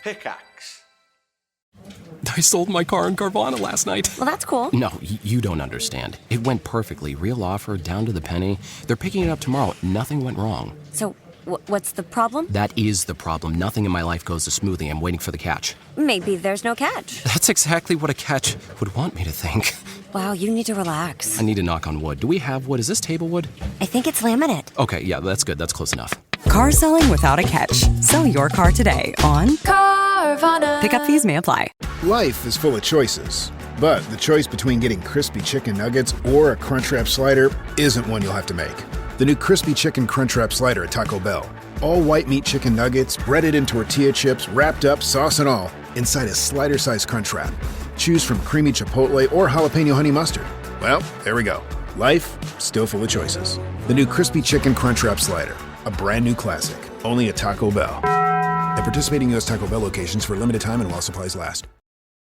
Pickaxe. I sold my car in Carvana last night. Well, that's cool. No, you don't understand. It went perfectly. Real offer, down to the penny. They're picking it up tomorrow. Nothing went wrong. So, what's the problem? That is the problem. Nothing in my life goes as smoothly. I'm waiting for the catch. Maybe there's no catch. That's exactly what a catch would want me to think. Wow, you need to relax. I need to knock on wood. Do we have wood? Is this table wood? I think it's laminate. Okay, yeah, that's good. That's close enough. Car selling without a catch. Sell your car today on Carvana. Pickup fees may apply. Life is full of choices, but the choice between getting crispy chicken nuggets or a Crunchwrap Slider isn't one you'll have to make. The new Crispy Chicken Crunchwrap Slider at Taco Bell. All white meat chicken nuggets, breaded in tortilla chips, wrapped up, sauce and all, inside a slider-sized Crunchwrap. Choose from creamy chipotle or jalapeno honey mustard. Well, there we go. Life, still full of choices. The new Crispy Chicken Crunchwrap Slider. A brand new classic. Only at Taco Bell. At participating U.S. Taco Bell locations for a limited time and while supplies last.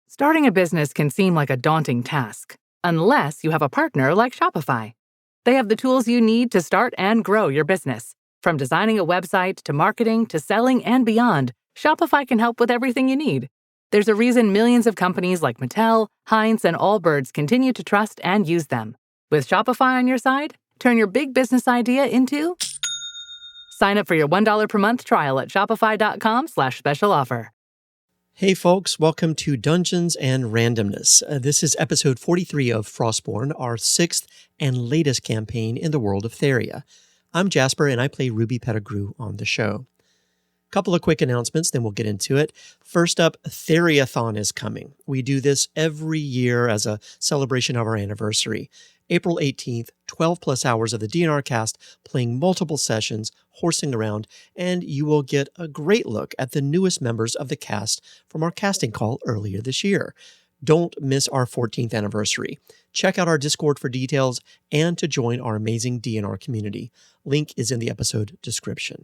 Starting a business can seem like a daunting task, unless you have a partner like Shopify. They have the tools you need to start and grow your business. From designing a website to marketing to selling and beyond, Shopify can help with everything you need. There's a reason millions of companies like Mattel, Heinz, and Allbirds continue to trust and use them. With Shopify on your side, turn your big business idea into... Sign up for your $1 per month trial at shopify.com/special offer. Hey folks, welcome to Dungeons and Randomness. This is episode 43 of Frostbourne, our sixth and latest campaign in the world of Theria. I'm Jasper and I play Ruby Pettigrew on the show. Couple of quick announcements, then we'll get into it. First up, Theriathon is coming. We do this every year as a celebration of our anniversary. April 18th, 12 plus hours of the DNR cast playing multiple sessions, horsing around, and you will get a great look at the newest members of the cast from our casting call earlier this year. Don't miss our 14th anniversary. Check out our Discord for details and to join our amazing DNR community. Link is in the episode description.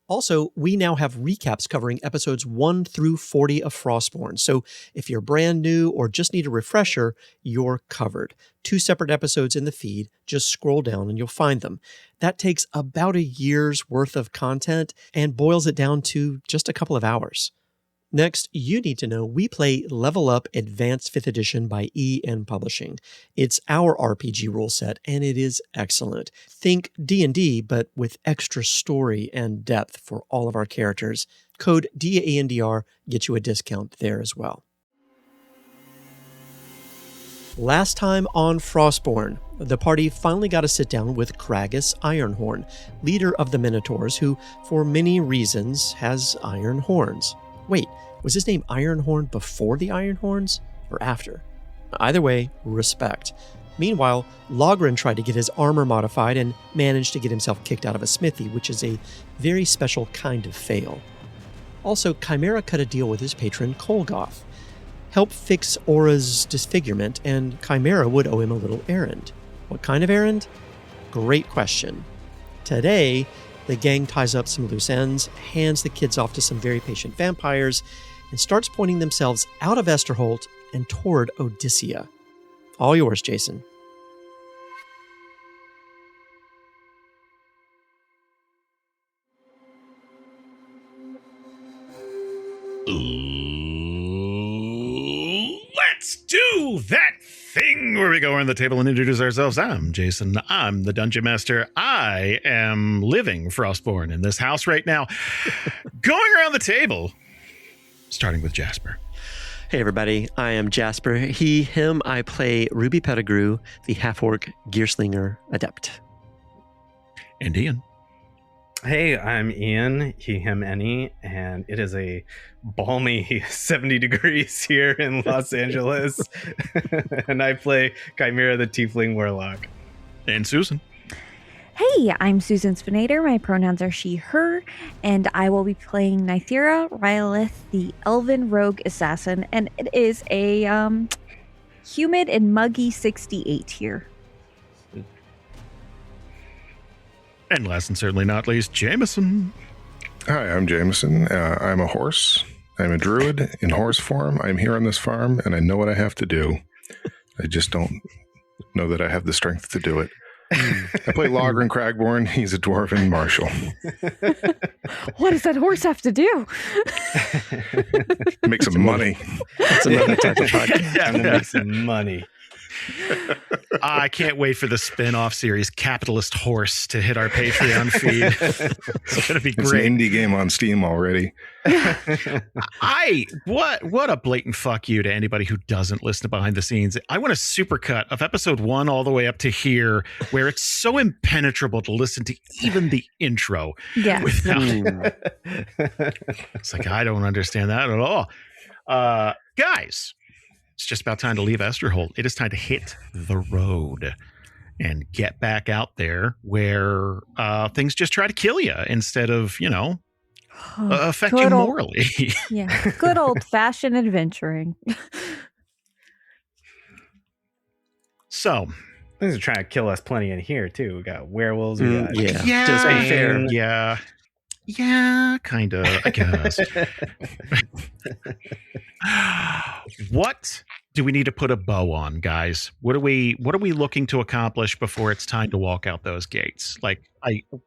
Also, we now have recaps covering episodes 1 through 40 of Frostbourne, so if you're brand new or just need a refresher, you're covered. 2 separate episodes in the feed, just scroll down and you'll find them. That takes about a year's worth of content and boils it down to just a couple of hours. Next, you need to know we play Level Up Advanced 5th Edition by EN Publishing. It's our RPG rule set, and it is excellent. Think D&D, but with extra story and depth for all of our characters. Code DANDR gets you a discount there as well. Last time on Frostbourne, the party finally got to sit down with Kragus Ironhorn, leader of the Minotaurs, who, for many reasons, has iron horns. Wait, was his name Ironhorn before the Ironhorns or after? Either way, respect. Meanwhile, Logrhyn tried to get his armor modified and managed to get himself kicked out of a smithy, which is a very special kind of fail. Also, Chimera cut a deal with his patron Kolgoth. Help fix Aura's disfigurement, and Chimera would owe him a little errand. What kind of errand? Great question. Today, the gang ties up some loose ends, hands the kids off to some very patient vampires, and starts pointing themselves out of Estherholt and toward Odysia. All yours, Jason. Let's do that thing where we go around the table and introduce ourselves. I'm Jason. I'm the Dungeon Master. I am living Frostbourne in this house right now. Going around the table, starting with Jasper. Hey everybody, I am Jasper. He, him, I play Ruby Pettigrew, the half-orc Gearslinger Adept. And Ian. Hey, I'm Ian, he, him, any, and it is a balmy 70 degrees here in Los Angeles. And I play Chimera the Tiefling Warlock. And Susan. Hey, I'm Susan Spenader. My pronouns are she, her, and I will be playing Nythera, Rhyelith, the Elven Rogue Assassin, and it is a humid and muggy 68 here. And last and certainly not least, Jamieson. Hi, I'm Jamieson. I'm a horse. I'm a druid in horse form. I'm here on this farm, and I know what I have to do. I just don't know that I have the strength to do it. I play Logrhyn Cragborn. He's a dwarven marshal. What does that horse have to do? Make some money. That's another type of podcast. I'm gonna make some money. I can't wait for the spin-off series Capitalist Horse to hit our Patreon feed. It's going to be It's great. an indie game on Steam already. What a blatant fuck you to anybody who doesn't listen to Behind the Scenes. I want a supercut of episode 1 all the way up to here, where it's so impenetrable to listen to even the intro. Yeah. It's like, I don't understand that at all. Guys, it's just about time to leave Estherholt. It is time to hit the road and get back out there where things just try to kill you instead of, affect you morally. Yeah. Good old fashioned adventuring. So, Things are trying to kill us plenty in here too. We got werewolves. We got Yeah. Just be fair. Yeah, kind of, I guess. What do we need to put a bow on, guys? What are we looking to accomplish before it's time to walk out those gates? Like,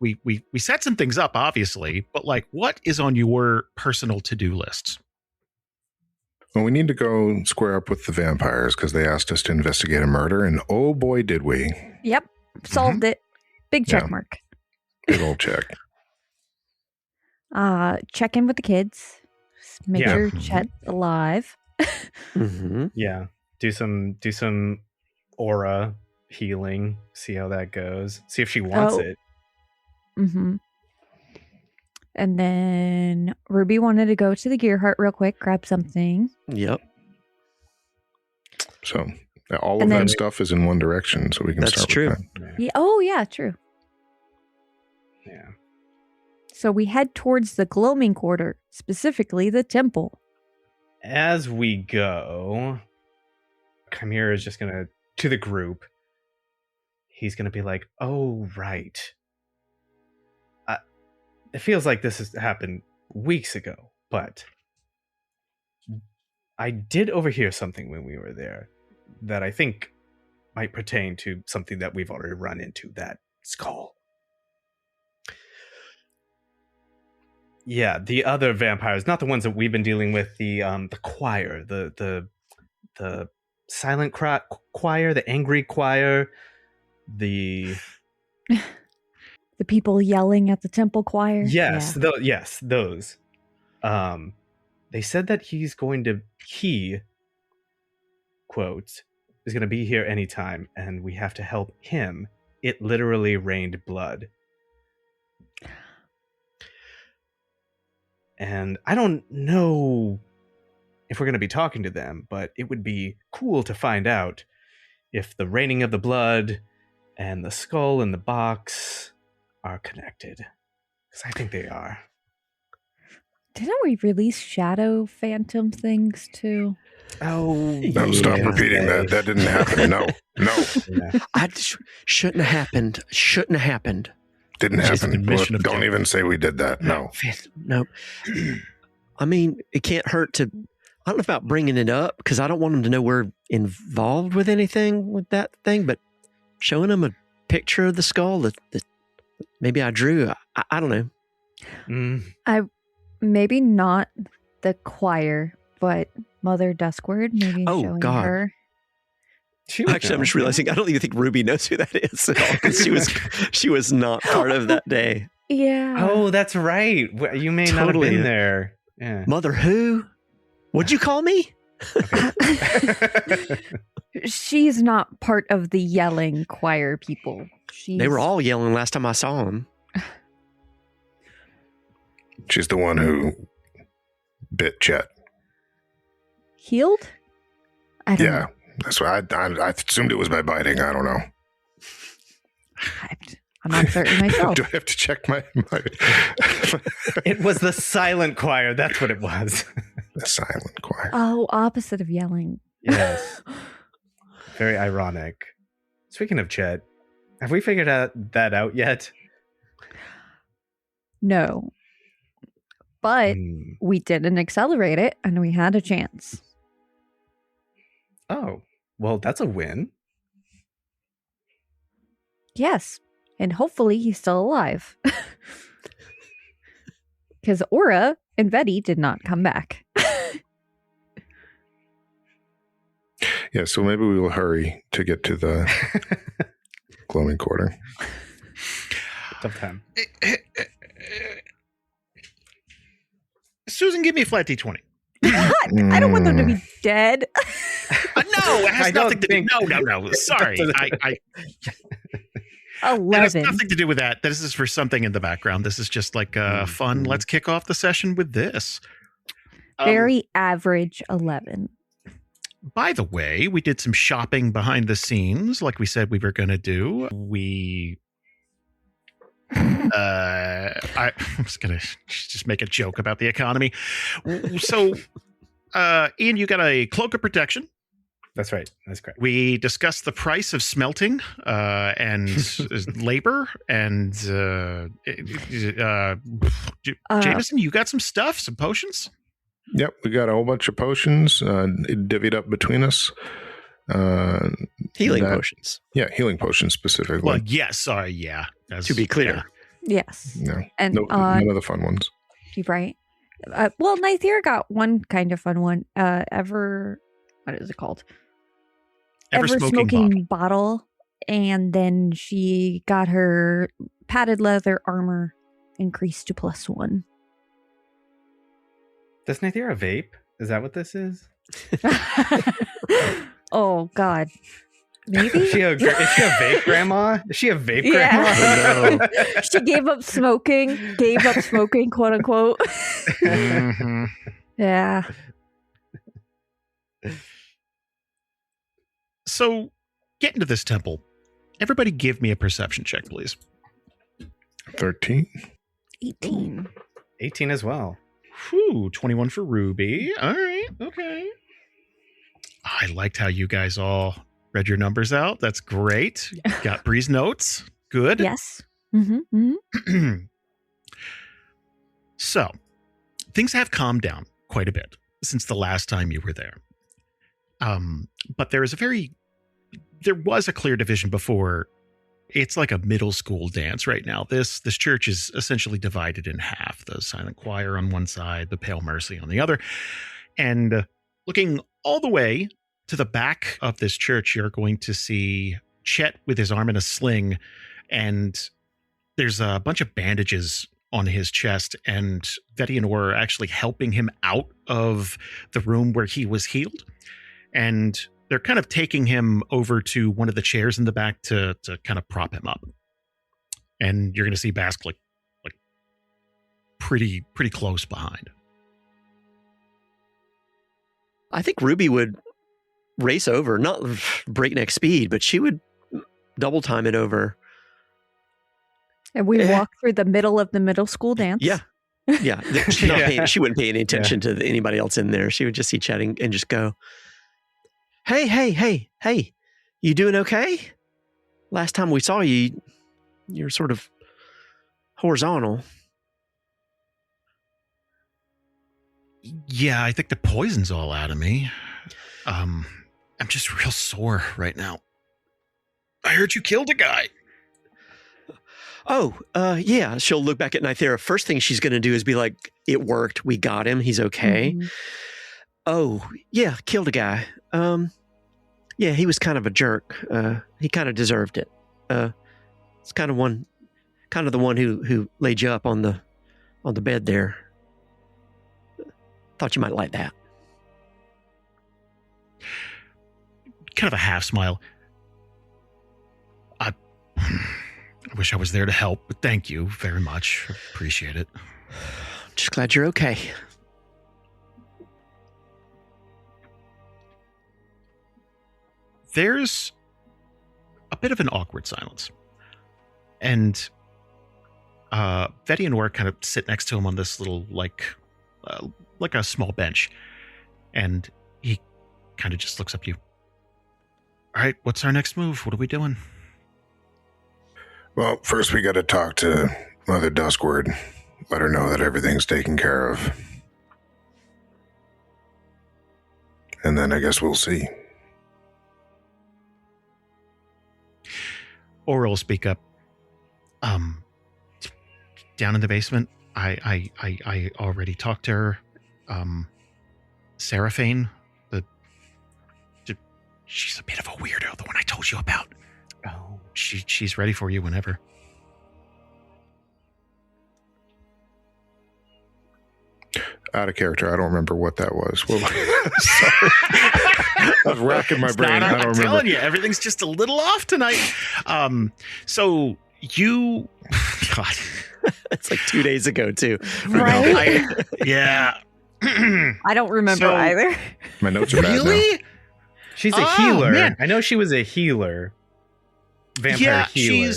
we set some things up, obviously, but like, what is on your personal to-do lists? Well, we need to go square up with the vampires because they asked us to investigate a murder, and oh boy, did we. Yep. Solved it. Big check mark. Big old check. Check in with the kids. Make sure Chet's alive. Yeah. Do some aura healing. See how that goes. See if she wants it. And then Ruby wanted to go to the Gear Hut real quick, grab something. Yep. So all of that stuff is in one direction, so we can start with that. Yeah. Oh, yeah, true. Yeah. So we head towards the Gloaming Quarter, specifically the temple. As we go, Chimera is just going to the group, he's going to be like, oh, right. It feels like this has happened weeks ago, but I did overhear something when we were there that I think might pertain to something that we've already run into, that skull. Yeah, the other vampires, not the ones that we've been dealing with, the choir, the silent choir, the angry choir, the people yelling at the temple choir. Yes, those. They said that he quotes, is going to be here anytime, and we have to help him. It literally rained blood. And I don't know if we're going to be talking to them, but it would be cool to find out if the raining of the blood and the skull in the box are connected. Because I think they are. Didn't we release shadow phantom things too? Oh, no, stop repeating that. That didn't happen. No. I shouldn't have happened. Didn't happen. Don't even say we did that. No. I mean, it can't hurt to, I don't know about bringing it up because I don't want them to know we're involved with anything with that thing, but showing them a picture of the skull that maybe I drew. I don't know. Maybe not the choir, but Mother Duskward. Maybe showing her. Actually, I'm just realizing I don't even think Ruby knows who that is at all because she was not part of that day. Yeah. Oh, that's right. You may not have been there. Yeah. Mother who? What'd you call me? She's not part of the yelling choir people. They were all yelling last time I saw them. She's the one who bit Chet. Healed? I don't know. That's why I assumed it was by biting. I don't know. I'm not certain myself. Do I have to check my... It was the silent choir. That's what it was. The silent choir. Oh, opposite of yelling. Yes. Very ironic. Speaking of Chet, have we figured that out yet? No. But we didn't accelerate it, and we had a chance. Oh, well, that's a win. Yes. And hopefully he's still alive. Because Aura and Betty did not come back. Yeah, so maybe we will hurry to get to the Gloaming Quarter. Tough time. Susan, give me a flat D20. I don't want them to be dead. No, it has nothing to do. No. Sorry, I 11. It has nothing to do with that. This is for something in the background. This is just like fun. Let's kick off the session with this. Very average 11. By the way, we did some shopping behind the scenes, like we said we were going to do. I was going to just make a joke about the economy. So, Ian, you got a cloak of protection. That's right. That's correct. We discussed the price of smelting and labor. And Jamieson, you got some stuff, some potions? Yep, we got a whole bunch of potions divvied up between us. Healing potions. Yeah, healing potions specifically. Well, yes, sorry, yeah. To be clear. Yes. Yeah. And none of the fun ones. You're right. Well, Nythera got one kind of fun one. What is it called? Ever smoking bottle. And then she got her padded leather armor increased to +1. Does Nythera vape? Is that what this is? Oh, God. Maybe? Is she a vape grandma? Is she a vape Yeah. grandma? She gave up smoking, quote unquote. Mm-hmm. Yeah. So, get into this temple. Everybody give me a perception check, please. 13. 18. 18 as well. Whew, 21 for Ruby. All right, okay. I liked how you guys all read your numbers out. That's great. Got Bree's notes. Good. Yes. Mm-hmm. Mm-hmm. So, things have calmed down quite a bit since the last time you were there. But there was a clear division before. It's like a middle school dance right now. This church is essentially divided in half. The Silent Choir on one side, the Pale Mercy on the other. And looking all the way to the back of this church, you're going to see Chet with his arm in a sling. And there's a bunch of bandages on his chest. And Vetty and Aura are actually helping him out of the room where he was healed. And they're kind of taking him over to one of the chairs in the back to kind of prop him up. And you're going to see Bask like pretty close behind. I think Ruby would race over, not breakneck speed, but she would double time it over. And we walk through the middle of the middle school dance. Yeah. Yeah. She wouldn't pay any attention to anybody else in there. She would just see chatting and just go, Hey, you doing okay? Last time we saw you, you were sort of horizontal. Yeah, I think the poison's all out of me. I'm just real sore right now. I heard you killed a guy. Oh, yeah. She'll look back at Nythera. First thing she's going to do is be like, it worked. We got him. He's okay. Mm-hmm. Oh, yeah. Killed a guy. Yeah, he was kind of a jerk. He kind of deserved it. It's kind of the one who laid you up on the bed there. Thought you might like that. Kind of a half smile. I wish I was there to help, but thank you very much. Appreciate it. Just glad you're okay. There's a bit of an awkward silence. And Vetty and Aura kind of sit next to him on this little, like a small bench. And he kind of just looks up to you. All right, what's our next move? What are we doing? Well, first we got to talk to Mother Duskward. Let her know that everything's taken care of. And then I guess we'll see. Aura will speak up. Down in the basement, I already talked to her. Seraphine, she's a bit of a weirdo, the one I told you about. Oh. She's ready for you whenever. Out of character. I don't remember what that was. Well, sorry. I was racking my brain. I don't remember. I'm telling you, everything's just a little off tonight. So you... God. It's like 2 days ago, too. Right? Yeah. I don't remember either. My notes are bad now. Really? She's a healer. Man. I know she was a healer. Vampire healer.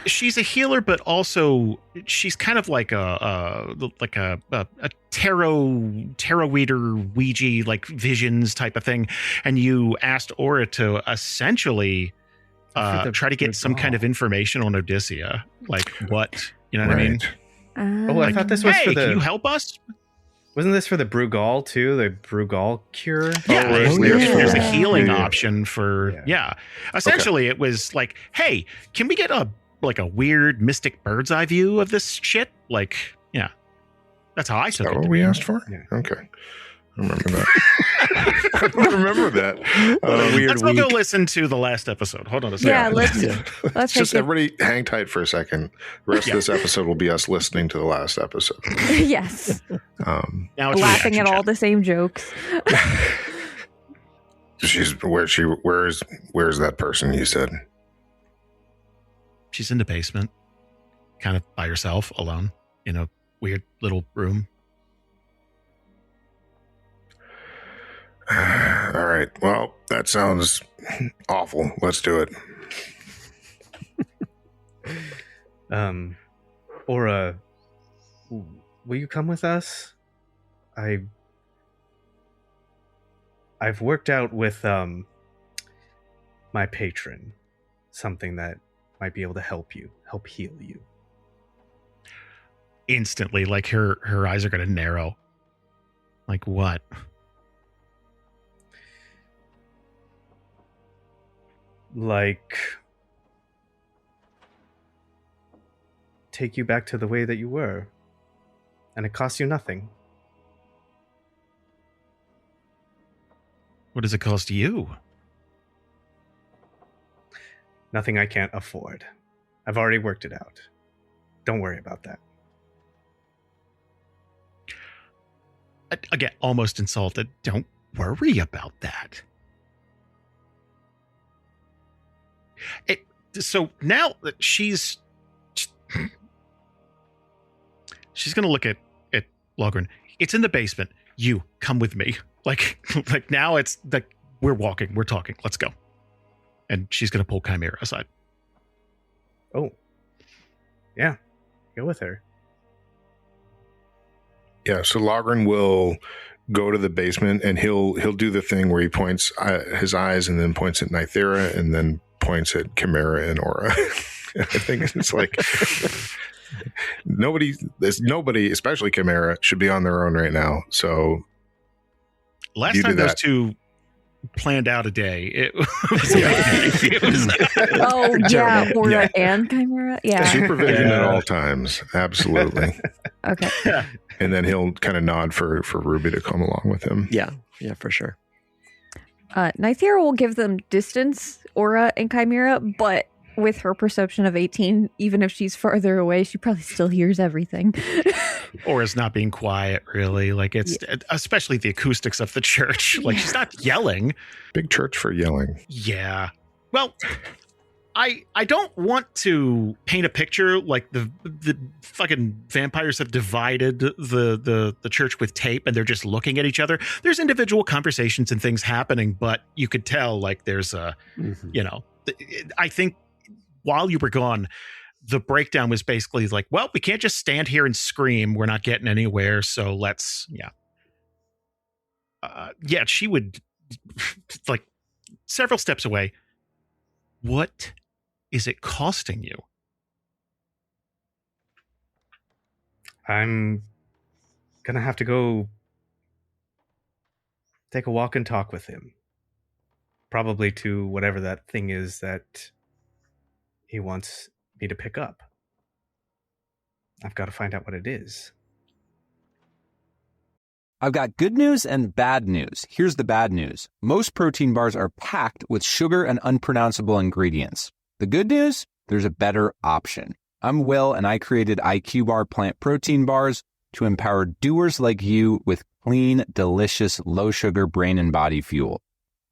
She's a healer, but also she's kind of like a tarot reader, Ouija, like visions type of thing. And you asked Aura to essentially try to get some kind of information on Odysia, like what, you know what I mean? Oh, I thought this was for the. Can you help us? Wasn't this for the Brugal too? The Brugal cure? Yeah, there's a healing option for Essentially, Okay. it was like, hey, can we get a weird mystic bird's eye view of this shit? Like, yeah, that's how I took Is that it. what we asked for? Yeah. Okay. I remember that. I don't remember that. Let's go listen to the last episode. Hold on a second. Yeah, let's Just take everybody hang tight for a second. The rest of this episode will be us listening to the last episode. Yes. Now it's Laughing reaction at all chat. the same jokes. Where's that person you said? She's in the basement, kind of by herself, alone, in a weird little room. All right. Well, that sounds awful. Let's do it. Aura, will you come with us? I've worked out with my patron something that might be able to help heal you. Instantly, like her eyes are going to narrow. Like what? Like, take you back to the way that you were, and it costs you nothing. What does it cost you? Nothing I can't afford. I've already worked it out. Don't worry about that. Again, almost insulted. Don't worry about that. So now that she's going to look at Logrhyn. It's in the basement. You come with me. Like now it's like we're walking, we're talking. Let's go. And she's going to pull Chimera aside. Oh, yeah, go with her. Yeah. So Logrhyn will go to the basement and he'll do the thing where he points his eyes and then points at Nythera and then points at Chimera and Aura. I think it's like nobody, especially Chimera, should be on their own right now. So last time those two planned out a day, it was Oh yeah, Aura and Chimera. Yeah. supervision at all times. Absolutely. Okay. And then he'll kind of nod for Ruby to come along with him. Yeah, for sure. Nythera will give them distance, Aura and Chimera, but with her perception of 18, even if she's farther away, she probably still hears everything. Or is not being quiet, really. Like it's especially the acoustics of the church. Like she's not yelling. Big church for yelling. Yeah. Well, I don't want to paint a picture like the fucking vampires have divided the church with tape and they're just looking at each other. There's individual conversations and things happening, but you could tell like there's a, I think while you were gone, the breakdown was basically like, well, we can't just stand here and scream. We're not getting anywhere. So let's, she would like several steps away. What is it costing you? I'm gonna have to go take a walk and talk with him. Probably to whatever that thing is that he wants me to pick up. I've got to find out what it is. I've got good news and bad news. Here's the bad news. Most protein bars are packed with sugar and unpronounceable ingredients. The good news? There's a better option. I'm Will, and I created IQ Bar plant protein bars to empower doers like you with clean, delicious, low-sugar brain and body fuel.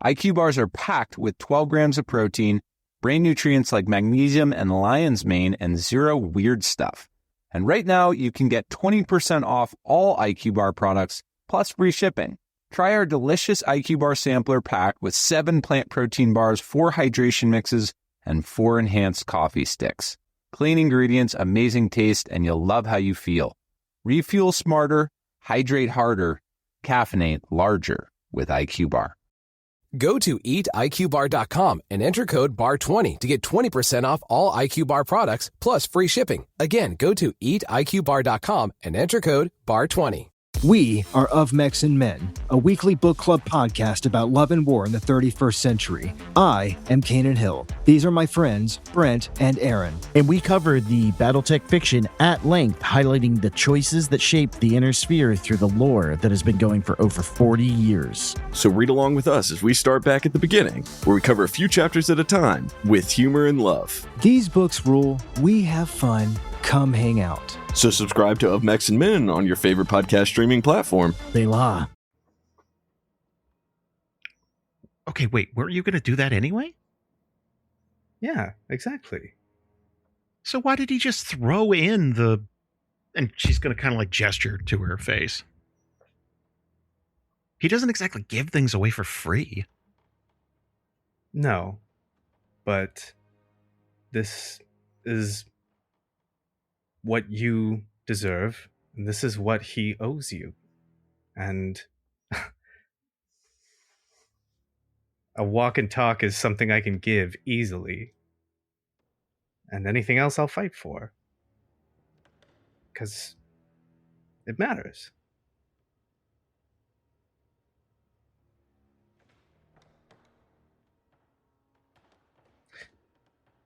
IQ bars are packed with 12 grams of protein, brain nutrients like magnesium and lion's mane, and zero weird stuff. And right now, you can get 20% off all IQ Bar products, plus free shipping. Try our delicious IQ Bar sampler pack with 7 plant protein bars, 4 hydration mixes, and 4 enhanced coffee sticks. Clean ingredients, amazing taste, and you'll love how you feel. Refuel smarter, hydrate harder, caffeinate larger with IQ Bar. Go to eatiqbar.com and enter code BAR20 to get 20% off all IQ Bar products plus free shipping. Again, go to eatiqbar.com and enter code BAR20. We are Of Mechs and Men, a weekly book club podcast about love and war in the 31st century. I am Kanan Hill. These are my friends, Brent and Aaron. And we cover the Battletech fiction at length, highlighting the choices that shape the Inner Sphere through the lore that has been going for over 40 years. So read along with us as we start back at the beginning, where we cover a few chapters at a time with humor and love. These books rule. We have fun. Come hang out. So subscribe to Of Mechs and Men on your favorite podcast streaming platform. Bela. Okay, wait, weren't you going to do that anyway? Yeah, exactly. So why did he just throw in the... And she's going to kind of like gesture to her face. He doesn't exactly give things away for free. No, but this is what you deserve, and this is what he owes you. And a walk and talk is something I can give easily. And anything else I'll fight for. Because it matters.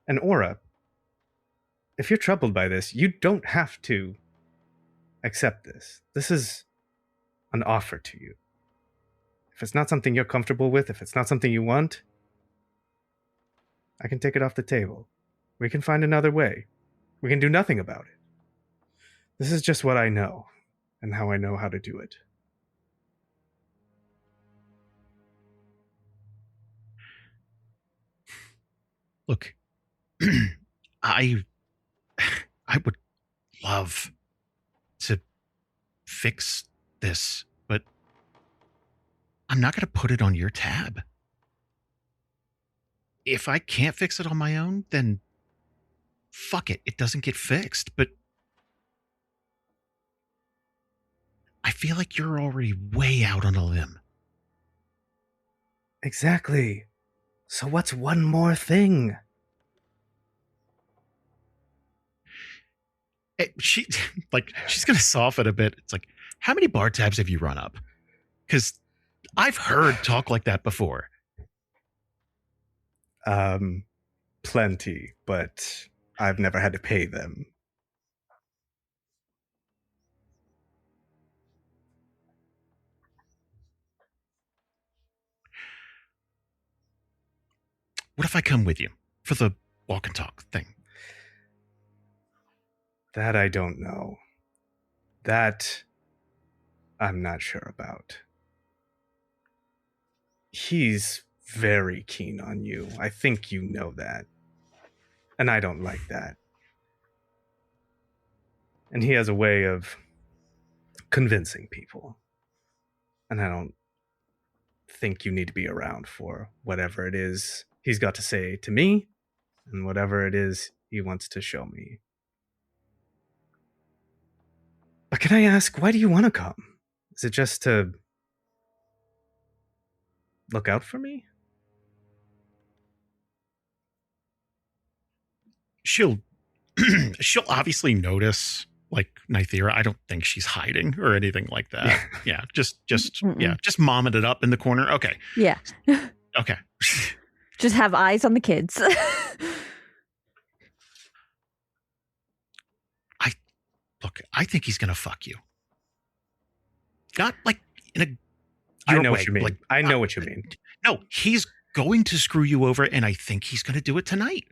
And Aura, if you're troubled by this, you don't have to accept this. This is an offer to you. If it's not something you're comfortable with, if it's not something you want, I can take it off the table. We can find another way. We can do nothing about it. This is just what I know, and how I know how to do it. Look, I would love to fix this, but I'm not going to put it on your tab. If I can't fix it on my own, then fuck it. It doesn't get fixed, but I feel like you're already way out on a limb. Exactly. So what's one more thing? She's going to soften a bit. It's like, how many bar tabs have you run up? Because I've heard talk like that before. Plenty, but I've never had to pay them. What if I come with you for the walk and talk thing? That I don't know. That I'm not sure about. He's very keen on you. I think you know that. And I don't like that. And he has a way of convincing people. And I don't think you need to be around for whatever it is he's got to say to me and whatever it is he wants to show me. But can I ask, why do you want to come? Is it just to look out for me? She'll obviously notice, like, Nythera. I don't think she's hiding or anything like that. Yeah, just momming it up in the corner. Okay. Yeah. Okay. Just have eyes on the kids. look, I think he's going to fuck you. Not like in a... I know way. what you mean. Like, I know what you mean. No, he's going to screw you over, and I think he's going to do it tonight.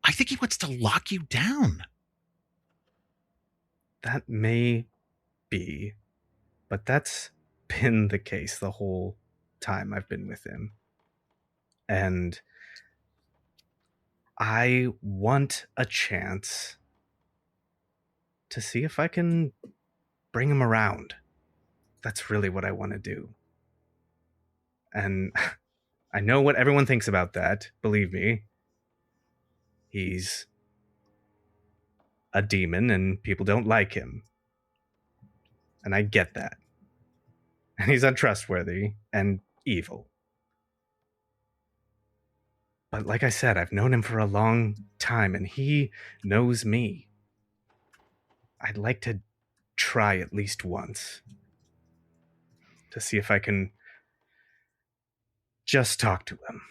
I think he wants to lock you down. That may be, but that's been the case the whole time I've been with him. And I want a chance to see if I can bring him around. That's really what I want to do. And I know what everyone thinks about that. Believe me. He's a demon and people don't like him. And I get that. And he's untrustworthy and evil. But like I said, I've known him for a long time and he knows me. I'd like to try at least once to see if I can just talk to him.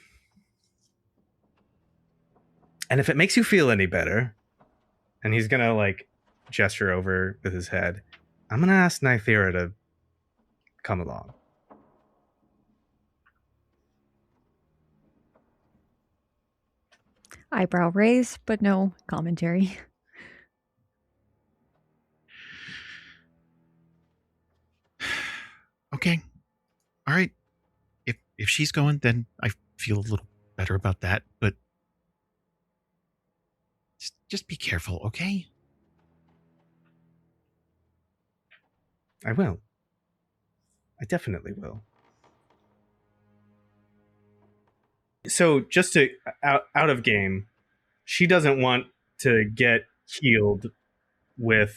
And if it makes you feel any better, and he's gonna like gesture over with his head, I'm gonna ask Nythera to come along. Eyebrow raised, but no commentary. Okay. All right. If she's going, then I feel a little better about that, but just be careful, okay? I will. I definitely will. So just to out of game, she doesn't want to get healed with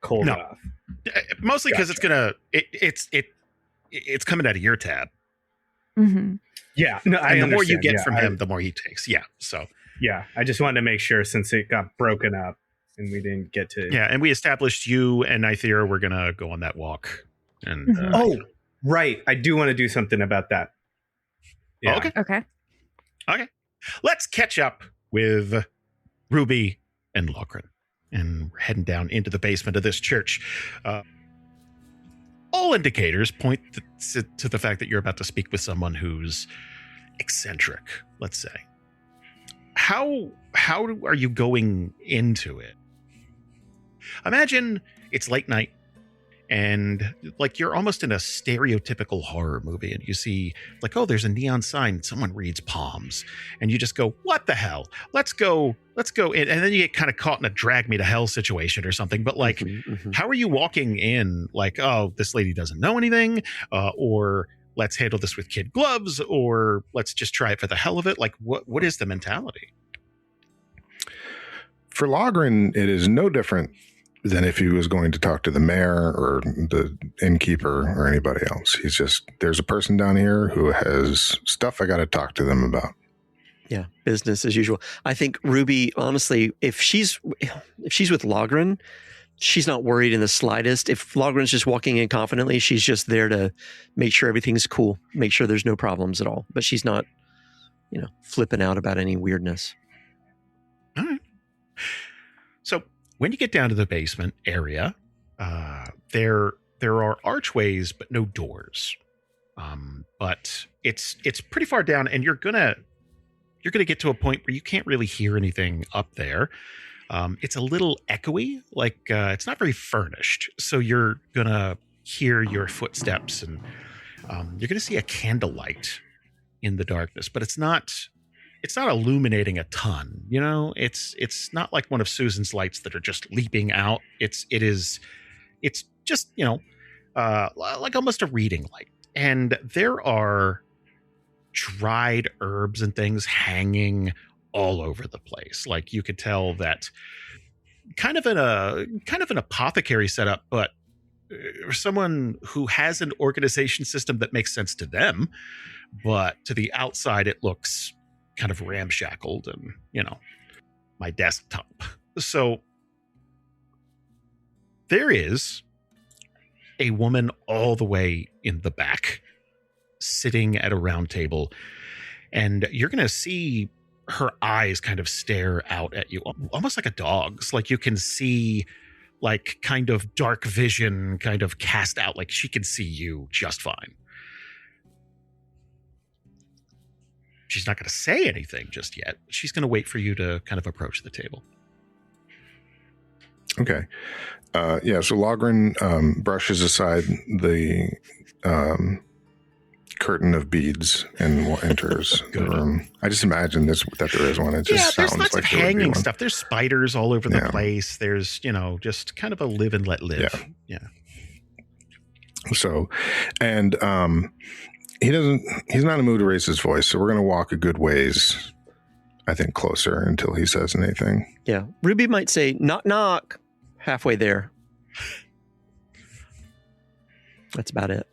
cold off. Mostly because it's coming out of your tab. Mm-hmm. Yeah, no, and the more you get from him, the more he takes. Yeah, so yeah, I just wanted to make sure since it got broken up and we didn't get to. Yeah, and we established you and Nythera were gonna go on that walk. And right, I do want to do something about that. Yeah. Okay. Let's catch up with Ruby and Logrhyn, and we're heading down into the basement of this church. All indicators point to the fact that you're about to speak with someone who's eccentric, let's say. How are you going into it? Imagine it's late night and like you're almost in a stereotypical horror movie and you see like, oh, there's a neon sign, someone reads palms, and you just go, what the hell? Let's go in. And then you get kind of caught in a drag me to hell situation or something. But like, how are you walking in like, oh, this lady doesn't know anything, or let's handle this with kid gloves, or let's just try it for the hell of it? Like, what is the mentality? For Logrhyn, it is no different than if he was going to talk to the mayor or the innkeeper or anybody else. He's just, there's a person down here who has stuff I got to talk to them about. Yeah, business as usual. I think Ruby, honestly, if she's with Logrhyn, she's not worried in the slightest. If Logryn's just walking in confidently, she's just there to make sure everything's cool, make sure there's no problems at all. But she's not, flipping out about any weirdness. All right. So when you get down to the basement area, there are archways, but no doors. But it's pretty far down, and you're gonna get to a point where you can't really hear anything up there. It's a little echoey, like it's not very furnished. So you're gonna hear your footsteps, and you're gonna see a candlelight in the darkness, but it's not illuminating a ton. It's not like one of Susan's lights that are just leaping out. It's just like almost a reading light, and there are dried herbs and things hanging all over the place. Like you could tell that kind of an apothecary setup, but someone who has an organization system that makes sense to them, but to the outside it looks kind of ramshackled and my desktop. So there is a woman all the way in the back sitting at a round table, and you're going to see her eyes kind of stare out at you, almost like a dog's. Like you can see like kind of dark vision kind of cast out, like she can see you just fine. She's not going to say anything just yet. She's going to wait for you to kind of approach the table. Okay. So Logrhyn brushes aside the curtain of beads and enters the room. I just imagine that there is one. It just there's sounds lots like of hanging stuff. There's spiders all over the place. There's, just kind of a live and let live. Yeah. So, and he's not in the mood to raise his voice, so we're going to walk a good ways, I think, closer until he says anything. Yeah. Ruby might say, knock, knock, halfway there. That's about it.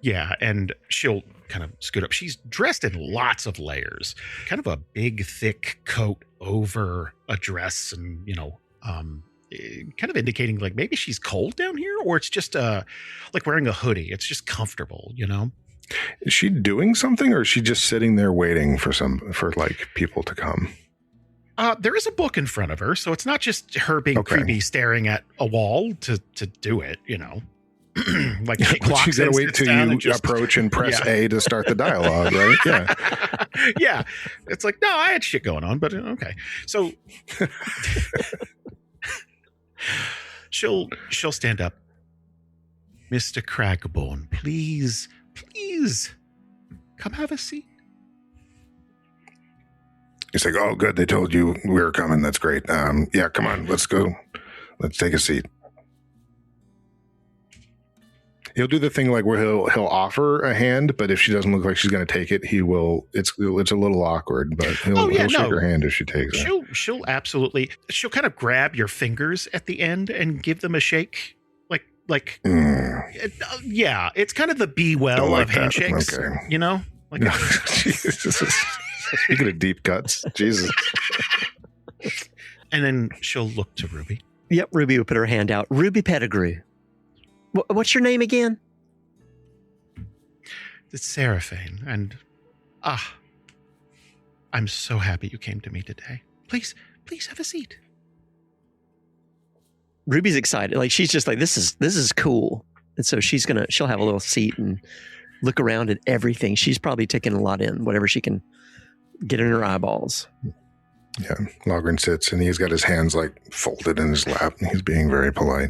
Yeah, and she'll kind of scoot up. She's dressed in lots of layers, kind of a big, thick coat over a dress, and, kind of indicating like maybe she's cold down here, or it's just like wearing a hoodie. It's just comfortable, Is she doing something, or is she just sitting there waiting for like people to come? There is a book in front of her, so it's not just her being creepy staring at a wall to do it, like she's got to wait till you approach and press A to start the dialogue, right? Yeah. Yeah. It's like, no, I had shit going on, but okay. So she'll stand up. Mr. Cragborn, please come have a seat. He's like, oh, good. They told you we were coming. That's great. Come on, let's go. Let's take a seat. He'll do the thing like where he'll offer a hand, but if she doesn't look like she's going to take it, he will. It's a little awkward, but he'll shake her hand if she takes it. She'll absolutely. She'll kind of grab your fingers at the end and give them a shake. It's kind of the be well like of handshakes. Okay. Like speaking of deep cuts, Jesus. And then she'll look to Ruby. Yep, Ruby will put her hand out. Ruby Pettigrew. What's your name again? It's Seraphine, and I'm so happy you came to me today. Please have a seat. Ruby's excited. Like she's just like, this is cool. And so she'll have a little seat and look around at everything. She's probably taking a lot in, whatever she can get in her eyeballs. Yeah. Logrhyn sits and he's got his hands like folded in his lap and he's being very polite.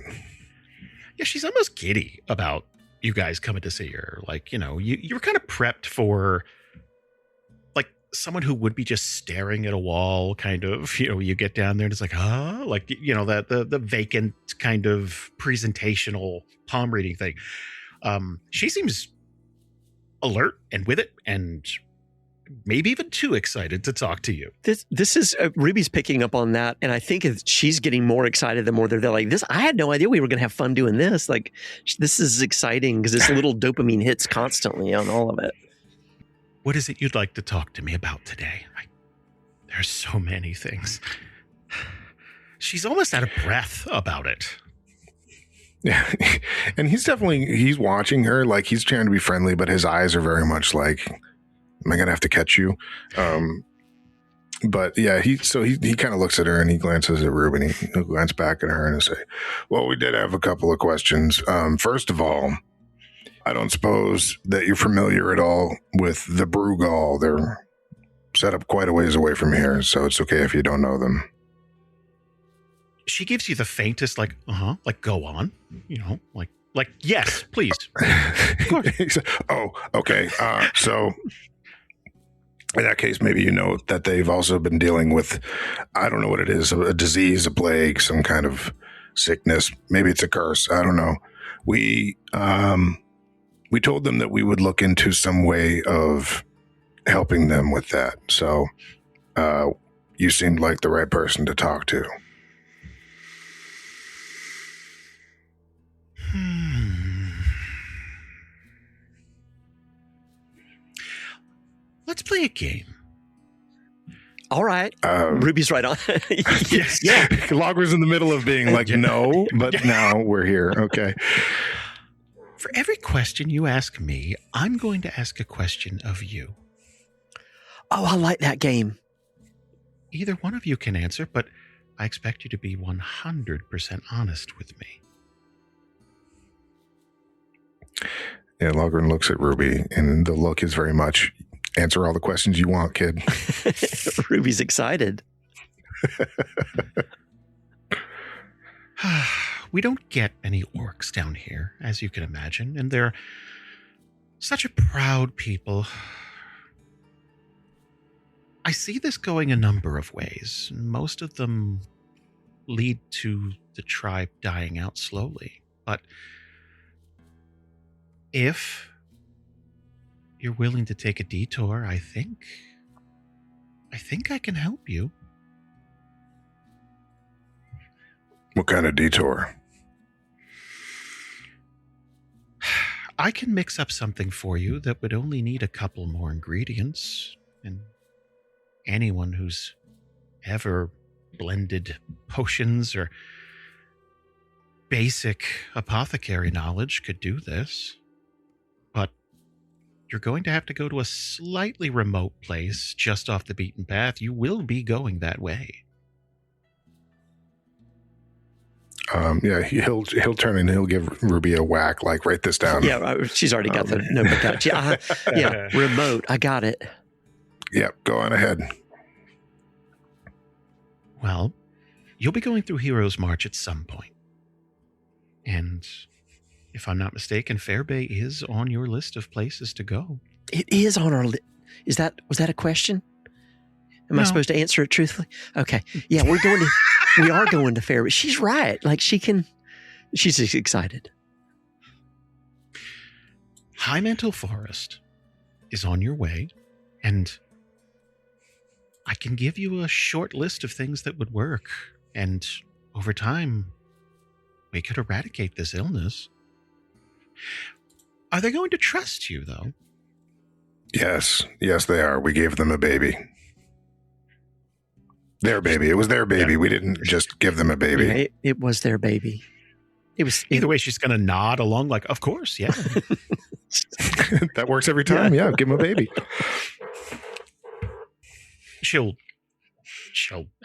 Yeah, she's almost giddy about you guys coming to see her. Like, you were kind of prepped for like someone who would be just staring at a wall, kind of, you get down there and it's like, like, the vacant kind of presentational palm reading thing. She seems alert and with it, and maybe even too excited to talk to you. This is Ruby's picking up on that, and I think she's getting more excited the more they're like this. I had no idea we were going to have fun doing this. Like, this is exciting because this little dopamine hits constantly on all of it. What is it you'd like to talk to me about today? There's so many things. She's almost out of breath about it. Yeah, and he's watching her like he's trying to be friendly, but his eyes are very much like, am I going to have to catch you? But yeah, he kind of looks at her and he glances at Ruben. He'll glance back at her and he'll say, well, we did have a couple of questions. First of all, I don't suppose that you're familiar at all with the Brugal. They're set up quite a ways away from here, so it's okay if you don't know them. She gives you the faintest, like, like, go on, like, yes, please. Of course. Oh, okay. So in that case, maybe you know that they've also been dealing with, I don't know what it is, a disease, a plague, some kind of sickness. Maybe it's a curse. I don't know. We told them that we would look into some way of helping them with that. So you seemed like the right person to talk to. Let's play a game. All right. Ruby's right on. Yes. Yeah. Logryn's in the middle of being like, no, but now we're here. Okay. For every question you ask me, I'm going to ask a question of you. Oh, I like that game. either one of you can answer, but I expect you to be 100% honest with me. Yeah, Logrhyn looks at Ruby, and the look is very much, answer all the questions you want, kid. Ruby's excited. We don't get many orcs down here, as you can imagine, and they're such a proud people. I see this going a number of ways. Most of them lead to the tribe dying out slowly. But if you're willing to take a detour, I think I can help you. What kind of detour? I can mix up something for you that would only need a couple more ingredients, and anyone who's ever blended potions or basic apothecary knowledge could do this. But you're going to have to go to a slightly remote place just off the beaten path. You will be going that way. Yeah, he'll turn and he'll give Ruby a whack, like, write this down. Yeah, she's already got the notebook out. Yeah, remote. I got it. Yep, go on ahead. Well, you'll be going through Heroes March at some point. And if I'm not mistaken, Fairbay is on your list of places to go. It is on our list. Was that a question? Am I supposed to answer it truthfully? Okay. Yeah, we are going to Fairbay. She's right. Like, she's just excited. High Mantle Forest is on your way, and I can give you a short list of things that would work. And over time, we could eradicate this illness. Are they going to trust you, though? Yes, they are. We gave them a baby. Their baby. It was their baby. Yeah. We didn't just give them a baby. Yeah, it was their baby. Either way, she's going to nod along like, of course, yeah. That works every time. Yeah, give them a baby. She'll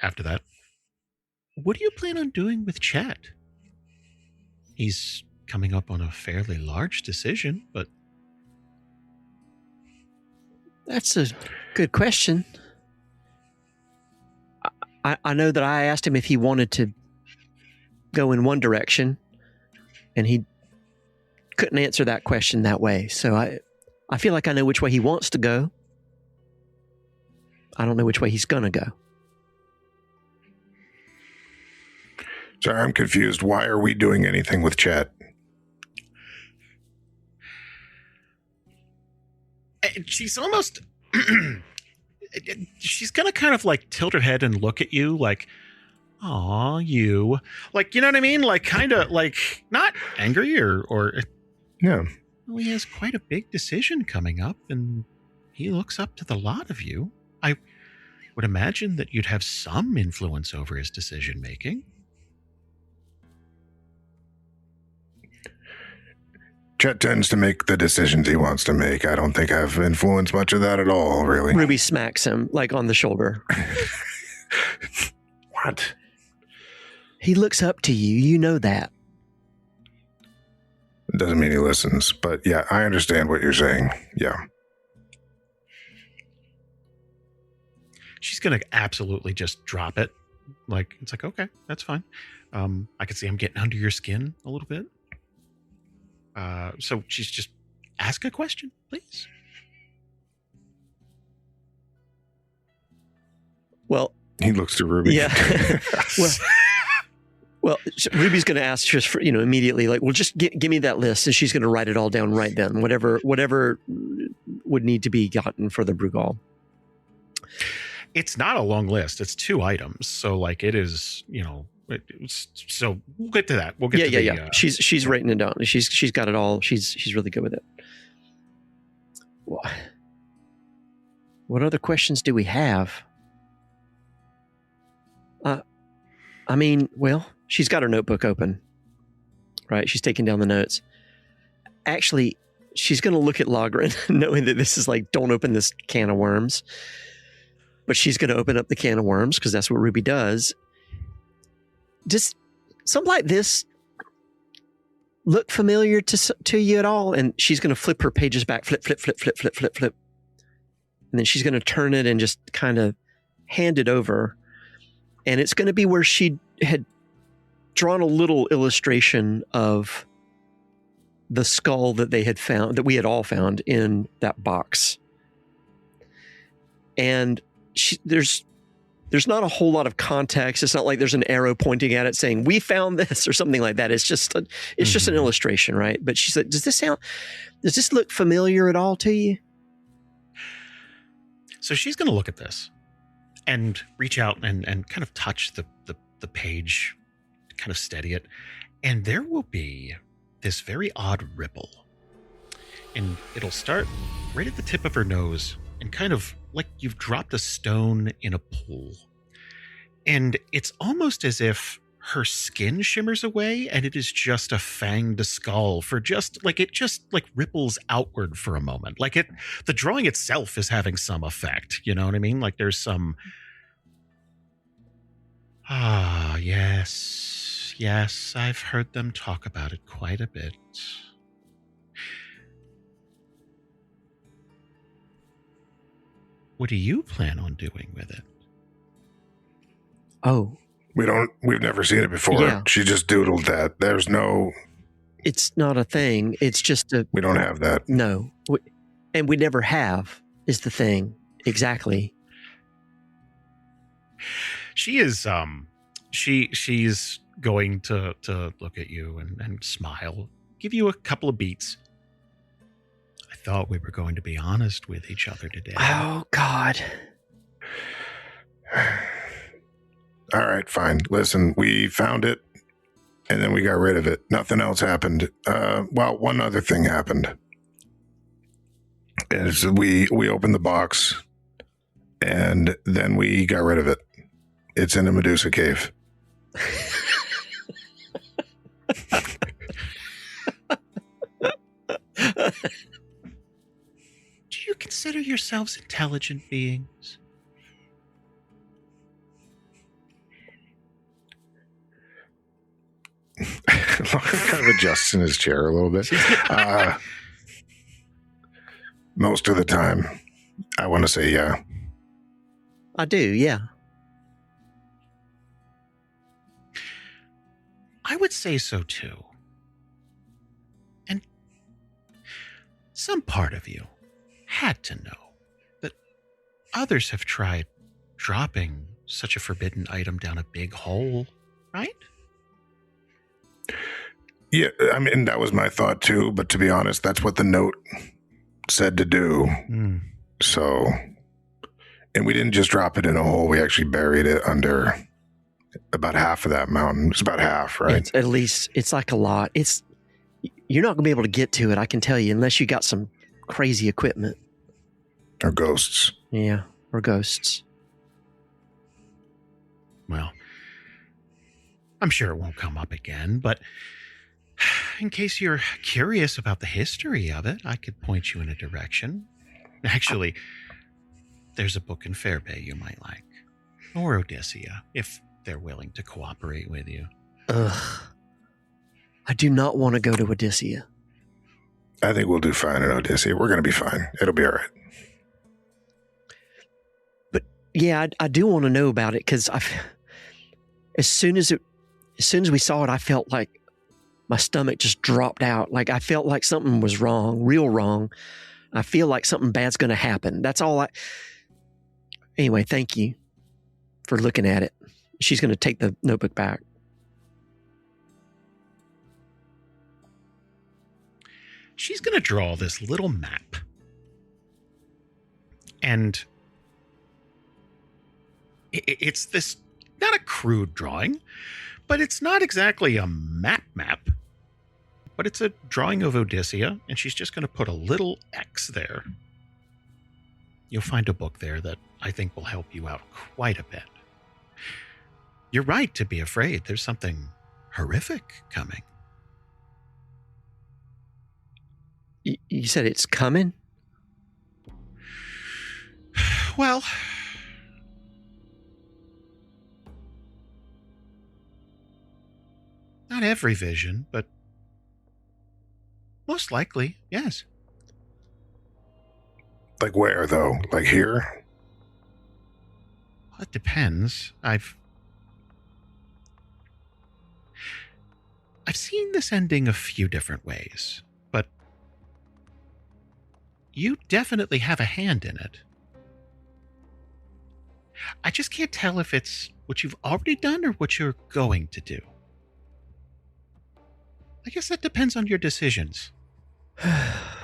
after that. What do you plan on doing with Chet? He's coming up on a fairly large decision, but... That's a good question. I know that I asked him if he wanted to go in one direction, and he couldn't answer that question that way. So I feel like I know which way he wants to go. I don't know which way he's going to go. Sorry, I'm confused. Why are we doing anything with Chet? She's almost... she's going to kind of like tilt her head and look at you like, aw, you. Like, you know what I mean? Like, kind of like, not angry or... Yeah. Well, he has quite a big decision coming up, and he looks up to the lot of you. I would imagine that you'd have some influence over his decision-making. Chet tends to make the decisions he wants to make. I don't think I've influenced much of that at all, really. Ruby smacks him, like, on the shoulder. What? He looks up to you. You know that. It doesn't mean he listens, but yeah, I understand what you're saying. Yeah. She's going to absolutely just drop it. Like, it's like, okay, that's fine. I can see I'm getting under your skin a little bit. So she's just, ask a question, please. Well, he looks to Ruby. Yeah. well, Ruby's going to ask just for, immediately, like, well, just give me that list, and she's going to write it all down right then. Whatever would need to be gotten for the Brugal. It's not a long list. It's 2 items. So, like, it is, so we'll get to that. We'll get to yeah. She's writing it down. She's got it all. She's really good with it. What other questions do we have? She's got her notebook open, right? She's taking down the notes. Actually, she's going to look at Logrhyn, knowing that this is like, don't open this can of worms. but she's going to open up the can of worms because that's what Ruby does. Does something like this look familiar to you at all? And she's going to flip her pages back, flip. And then she's going to turn it and just kind of hand it over. And it's going to be where she had drawn a little illustration of the skull that they had found, that we had all found in that box. And there's not a whole lot of context. It's not like there's an arrow pointing at it saying, we found this or something like that. It's just an illustration, right? But she said, does this look familiar at all to you? So she's going to look at this and reach out and kind of touch the page, kind of steady it. And there will be this very odd ripple. And it'll start right at the tip of her nose and kind of like you've dropped a stone in a pool. And it's almost as if her skin shimmers away and it is just a fanged skull for just like it just like ripples outward for a moment. Like the drawing itself is having some effect. You know what I mean? Like there's some. Yes, I've heard them talk about it quite a bit. What do you plan on doing with it? Oh. We've never seen it before. Yeah. She just doodled that. There's no... It's not a thing. It's just a... We don't have that. No. And we never have, is the thing. Exactly. She is, she's going to look at you and smile, give you a couple of beats. I thought we were going to be honest with each other today. Oh, God. All right, fine. Listen, we found it, and then we got rid of it. Nothing else happened. Well, one other thing happened. Is we opened the box, and then we got rid of it. It's in a Medusa cave. Do you consider yourselves intelligent beings? Kind of adjusts in his chair a little bit. Most of the time, I want to say yeah. I do, yeah. I would say so too. And some part of you had to know that others have tried dropping such a forbidden item down a big hole, right? Yeah, I mean, that was my thought too, but to be honest, that's what the note said to do. So, and we didn't just drop it in a hole, we actually buried it under about half of that mountain. It's about half, right? It's at least, it's like a lot. You're not going to be able to get to it, I can tell you, unless you got some crazy equipment. Or ghosts. Yeah, or ghosts. Well, I'm sure it won't come up again, but in case you're curious about the history of it, I could point you in a direction. Actually, there's a book in Fairbay you might like. Or Odysia, if they're willing to cooperate with you. Ugh. I do not want to go to Odysia. I think we'll do fine in Odysia. We're going to be fine. It'll be all right. But yeah, I do want to know about it because as soon as we saw it, I felt like my stomach just dropped out. Like I felt like something was wrong, real wrong. I feel like something bad's going to happen. That's all Anyway, thank you for looking at it. She's going to take the notebook back. She's going to draw this little map. And it's this, not a crude drawing, but it's not exactly a map, but it's a drawing of Odysia, and she's just going to put a little X there. You'll find a book there that I think will help you out quite a bit. You're right to be afraid. There's something horrific coming. You said it's coming? Well, Not every vision, but most likely, yes. Like where, though? Like here? Well, it depends. I've seen this ending a few different ways, but you definitely have a hand in it. I just can't tell if it's what you've already done or what you're going to do. I guess that depends on your decisions.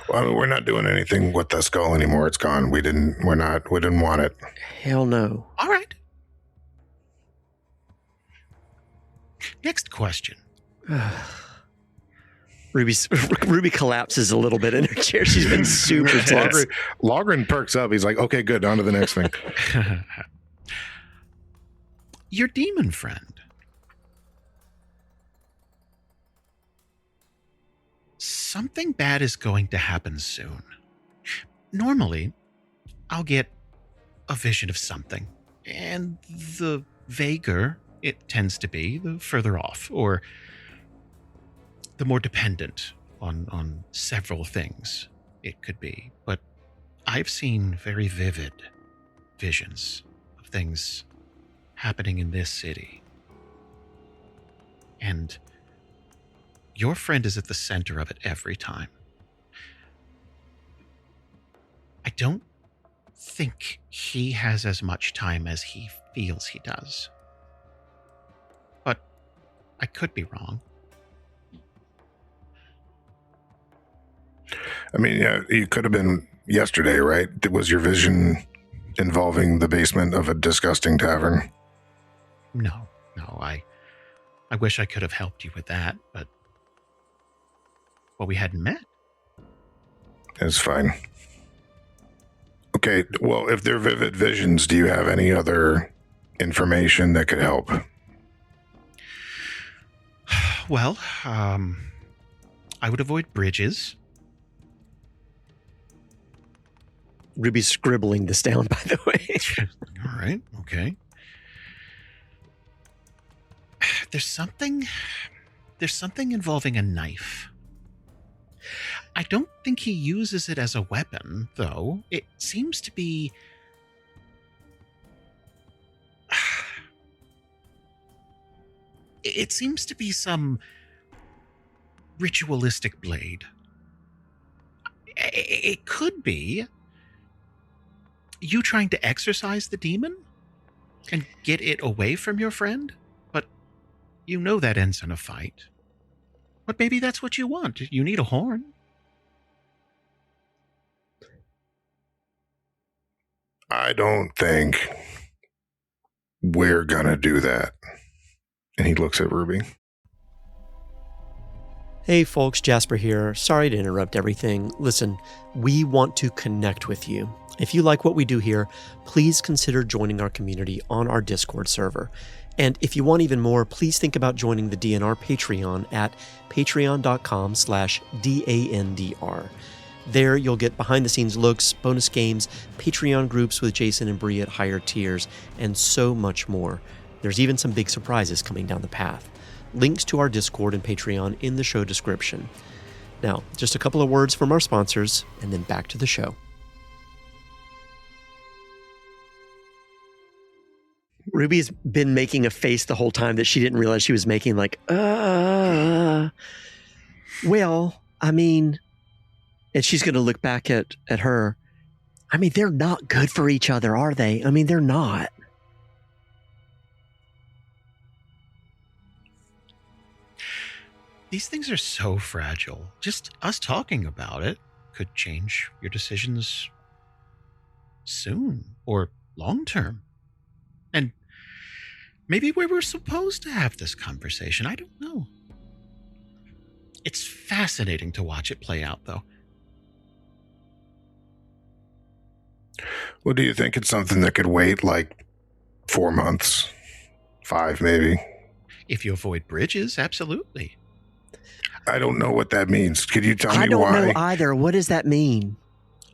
Well, we're not doing anything with the skull anymore. It's gone. We didn't want it. Hell no. All right. Next question. Ruby collapses a little bit in her chair. She's been super tense. Logrhyn perks up. He's like, okay, good. On to the next thing. Your demon friend. Something bad is going to happen soon. Normally, I'll get a vision of something, and the vaguer it tends to be, the further off, or the more dependent on several things it could be. But I've seen very vivid visions of things happening in this city. And your friend is at the center of it every time. I don't think he has as much time as he feels he does. But I could be wrong. I mean, yeah, it could have been yesterday, right? Was your vision involving the basement of a disgusting tavern? No, I wish I could have helped you with that, but we hadn't met. It's fine. Okay, well, if they're vivid visions, do you have any other information that could help? Well, I would avoid bridges. Ruby's scribbling this down, by the way. All right, okay. There's something involving a knife. I don't think he uses it as a weapon, though. It seems to be... It seems to be some ritualistic blade. It could be you trying to exorcise the demon and get it away from your friend, but you know that ends in a fight. But maybe that's what you want. You need a horn. I don't think we're gonna do that. And he looks at Ruby. Hey folks, Jasper here. Sorry to interrupt everything. Listen, we want to connect with you. If you like what we do here, please consider joining our community on our Discord server. And if you want even more, please think about joining the DNR Patreon at patreon.com/DANDR. There you'll get behind-the-scenes looks, bonus games, Patreon groups with Jason and Bree at higher tiers, and so much more. There's even some big surprises coming down the path. Links to our Discord and Patreon in the show description. Now, just a couple of words from our sponsors, and then back to the show. Ruby's been making a face the whole time that she didn't realize she was making, like, well, I mean, and she's going to look back at her. I mean, they're not good for each other, are they? I mean, they're not. These things are so fragile. Just us talking about it could change your decisions soon or long term. And maybe we were supposed to have this conversation. I don't know. It's fascinating to watch it play out, though. Well, do you think it's something that could wait like 4 months? 5, maybe? If you avoid bridges, absolutely. I don't know what that means. Could you tell me why? I don't know either. What does that mean?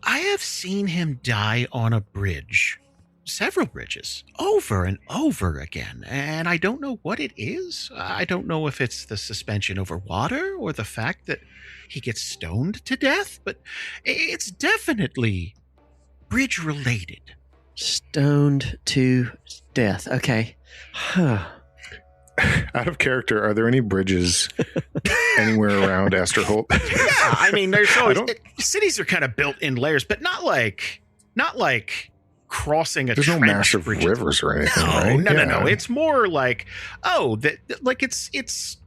I have seen him die on a bridge several bridges over and over again, and I don't know what it is. I don't know if it's the suspension over water or the fact that he gets stoned to death, but it's definitely bridge related. Stoned to death. Okay. Huh. Out of character, are there any bridges anywhere around Estherholt? Yeah, I mean, there's always cities are kind of built in layers, but not like crossing a There's trench. No massive bridge. rivers or anything, No, right? no. It's more like it's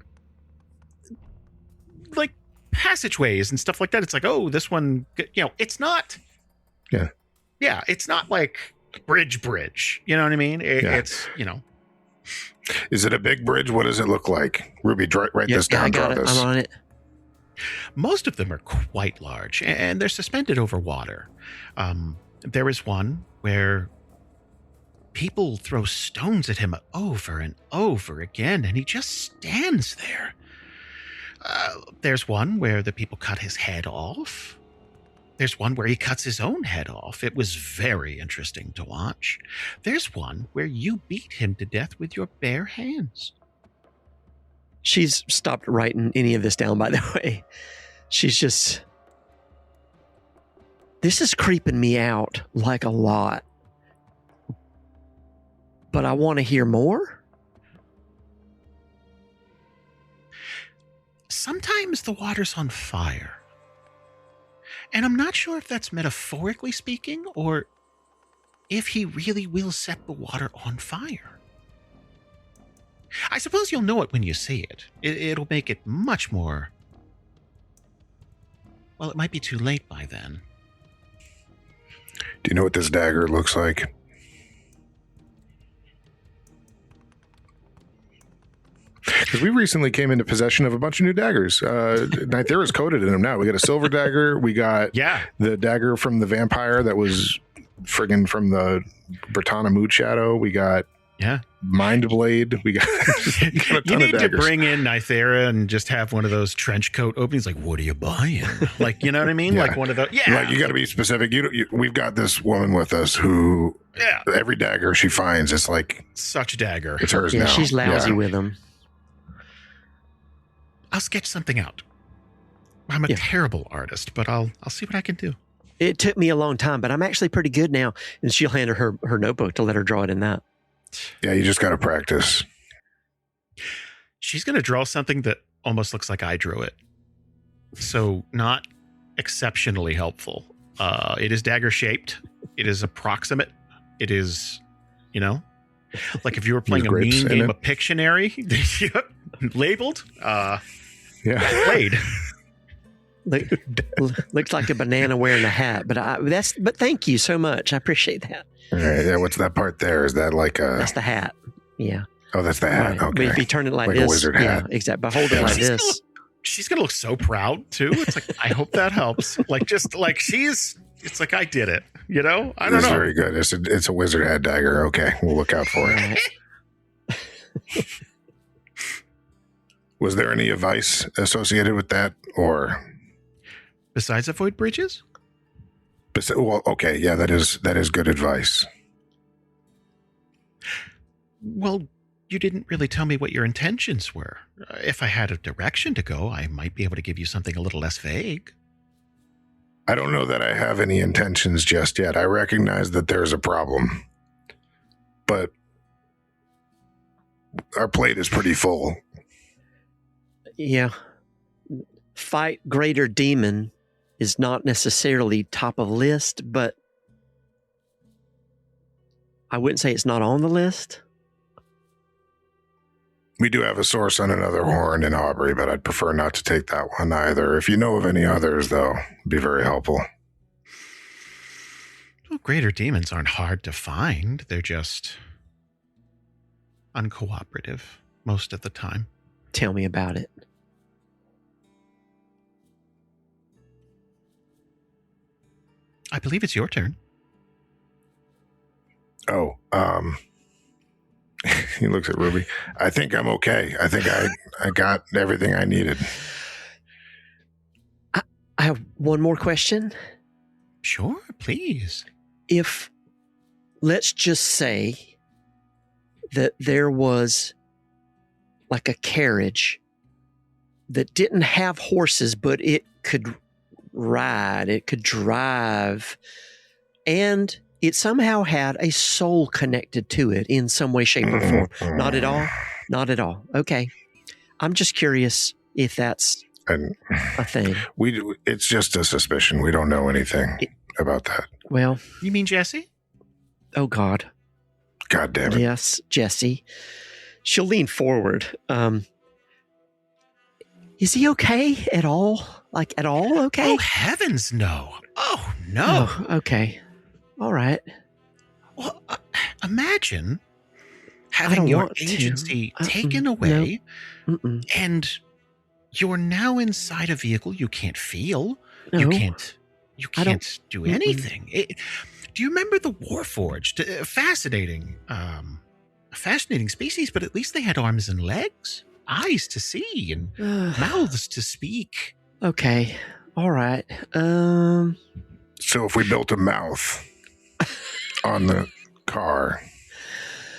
like passageways and stuff like that. It's like, oh, this one, it's not. Yeah. Yeah, it's not like bridge. You know what I mean? It's, Is it a big bridge? What does it look like? Ruby, write this down. I got it. I'm on it. Most of them are quite large, and they're suspended over water. There is one where people throw stones at him over and over again, and he just stands there. There's one where the people cut his head off. There's one where he cuts his own head off. It was very interesting to watch. There's one where you beat him to death with your bare hands. She's stopped writing any of this down, by the way. She's just... This is creeping me out like a lot. But I want to hear more. Sometimes the water's on fire. And I'm not sure if that's metaphorically speaking or if he really will set the water on fire. I suppose you'll know it when you see it. It'll make it much more... Well, it might be too late by then. Do you know what this dagger looks like? Because we recently came into possession of a bunch of new daggers. Nythera's coated in them now. We got a silver dagger. We got the dagger from the vampire that was friggin' from the Britannia Mood Shadow. We got Mind Blade. We got a ton You need of to daggers. bring in Nythera and just have one of those trench coat openings. Like, what are you buying? Like, you know what I mean? Like one of those. Yeah. Like, you got to be specific. We've got this woman with us who every dagger she finds, it's like such a dagger. It's hers now. Yeah, she's lousy with them. I'll sketch something out. I'm a terrible artist, but I'll see what I can do. It took me a long time, but I'm actually pretty good now. And she'll hand her notebook to let her draw it in that. Yeah, you just got to practice. She's going to draw something that almost looks like I drew it. So not exceptionally helpful. It is dagger shaped. It is approximate. It is, like if you were playing a mean game of Pictionary, labeled, played. Looks like a banana wearing a hat, but thank you so much. I appreciate that. All right, yeah. What's that part there? Is that like a? That's the hat. Yeah. Oh, that's the hat. Right. Okay. But if you turn it like a this, wizard hat. exactly. But hold it like this. She's gonna look so proud too. It's like I hope that helps. Like just like it's like I did it. I don't know. That's very good. It's a wizard hat dagger. Okay, we'll look out for it. Was there any advice associated with that, or besides avoid bridges? Well, okay, yeah, that is good advice. Well, you didn't really tell me what your intentions were. If I had a direction to go, I might be able to give you something a little less vague. I don't know that I have any intentions just yet. I recognize that there's a problem, but our plate is pretty full. Yeah. Fight greater demon is not necessarily top of list, but I wouldn't say it's not on the list. We do have a source on another horn in Aubrey, but I'd prefer not to take that one either. If you know of any others, though, it'd be very helpful. Well, greater demons aren't hard to find. They're just uncooperative most of the time. Tell me about it. I believe it's your turn. Oh, he looks at Ruby. I think I'm okay. I think I got everything I needed. I have one more question. Sure, please. If let's just say that there was like a carriage that didn't have horses, but it could ride, it could drive, and it somehow had a soul connected to it in some way, shape, or form. Not at all? Not at all. Okay. I'm just curious if that's a thing. It's just a suspicion. We don't know anything about that. Well, you mean Jesse? Oh, God. God damn it. Yes, Jesse. She'll lean forward. Is he okay at all? Like, at all okay? Oh, heavens, no. Oh, no. Oh, okay. All right. Well, imagine having your agency taken away, and you're now inside a vehicle you can't feel. No. You can't do anything. Do you remember the Warforged? Fascinating species, but at least they had arms and legs, eyes to see, and mouths to speak. Okay. All right. So if we built a mouth on the car.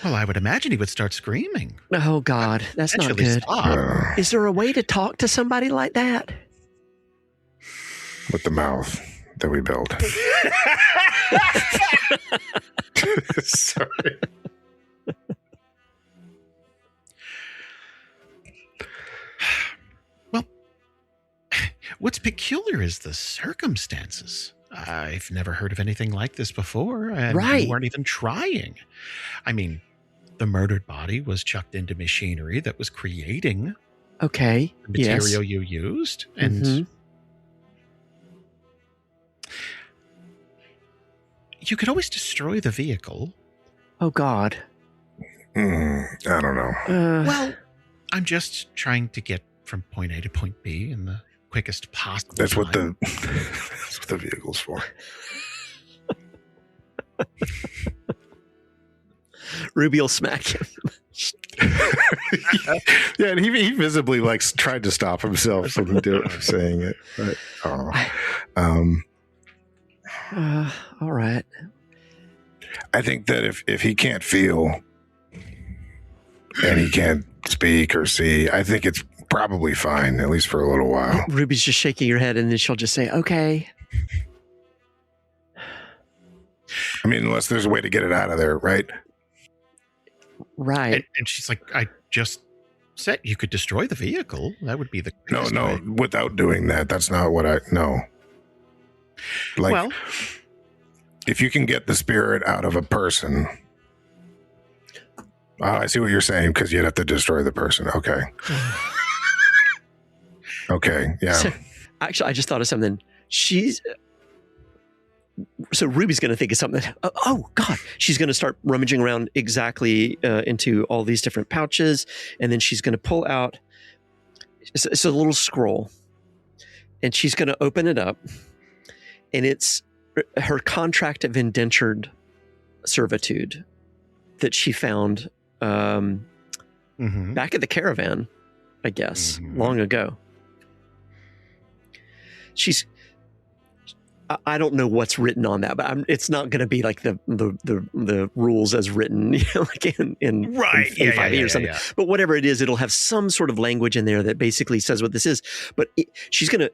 Well, I would imagine he would start screaming. Oh, God. That's not good. Is there a way to talk to somebody like that? With the mouth that we built. Sorry. Well, what's peculiar is the circumstances. I've never heard of anything like this before, and you weren't even trying. I mean, the murdered body was chucked into machinery that was creating the material you used, and you could always destroy the vehicle. Oh, God. I don't know. Well, I'm just trying to get from point A to point B in the quickest possible That's time. what the vehicle's for. Ruby will smack him. Yeah, and he visibly tried to stop himself from saying it. But, all right. I think that if he can't feel and he can't speak or see, I think it's probably fine, at least for a little while. Ruby's just shaking her head, and then she'll just say, okay. I mean, unless there's a way to get it out of there, right? Right. And she's like, I just said you could destroy the vehicle. That would be the No, without doing that. That's not what no. Like, if you can get the spirit out of a person. Oh, I see what you're saying, because you'd have to destroy the person. Okay. Okay, yeah. So, actually, I just thought of something. So Ruby's going to think of something. Oh, God. She's going to start rummaging around exactly into all these different pouches, and then she's going to pull out. It's a little scroll, and she's going to open it up, and it's her contract of indentured servitude that she found back at the caravan, I guess, long ago. I don't know what's written on that, but it's not going to be like the rules as written, like in 5e or something. But whatever it is, it'll have some sort of language in there that basically says what this is. But she's gonna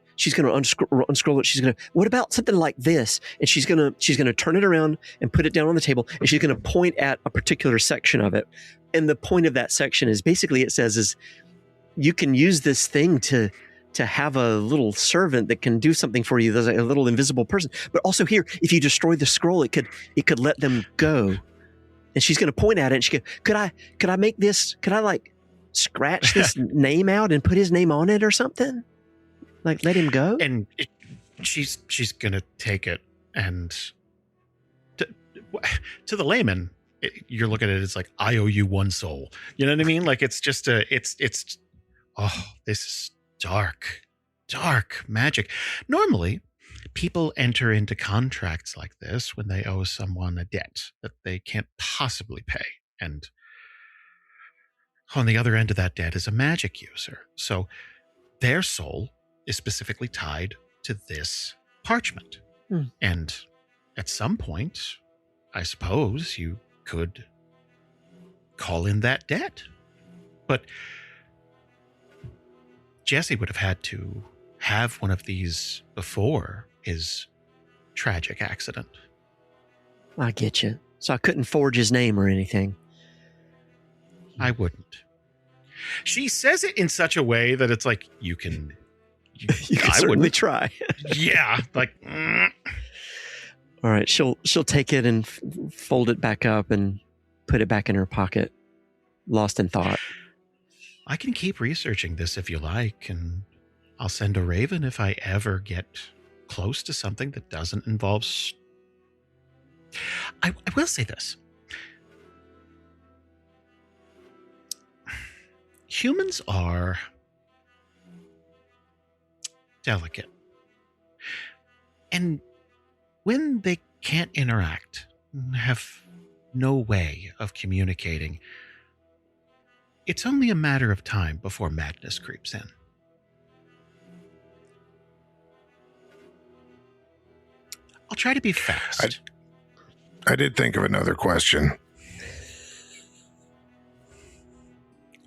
unscroll it. She's gonna, what about something like this? And she's gonna turn it around and put it down on the table, and she's gonna point at a particular section of it. And the point of that section is basically, it says is you can use this thing to have a little servant that can do something for you. There's a little invisible person. But also here, if you destroy the scroll, it could let them go. And she's going to point at it, and she could I make this, could I scratch this name out and put his name on it or something? Like, let him go? And she's going to take it, and to the layman, you're looking at it, it's like, I owe you one soul. You know what I mean? Like, it's just this is dark magic. Normally, people enter into contracts like this when they owe someone a debt that they can't possibly pay. And on the other end of that debt is a magic user. So their soul is specifically tied to this parchment. And at some point, I suppose you could call in that debt. But Jesse would have had to have one of these before his tragic accident. I get you. So I couldn't forge his name or anything. I wouldn't. She says it in such a way that it's like, you can certainly try. Yeah. Like, All right. She'll take it and fold it back up and put it back in her pocket, lost in thought. I can keep researching this if you like, and I'll send a raven if I ever get close to something that doesn't involve... I will say this. Humans are delicate. And when they can't interact, have no way of communicating, it's only a matter of time before madness creeps in. I'll try to be fast. I did think of another question.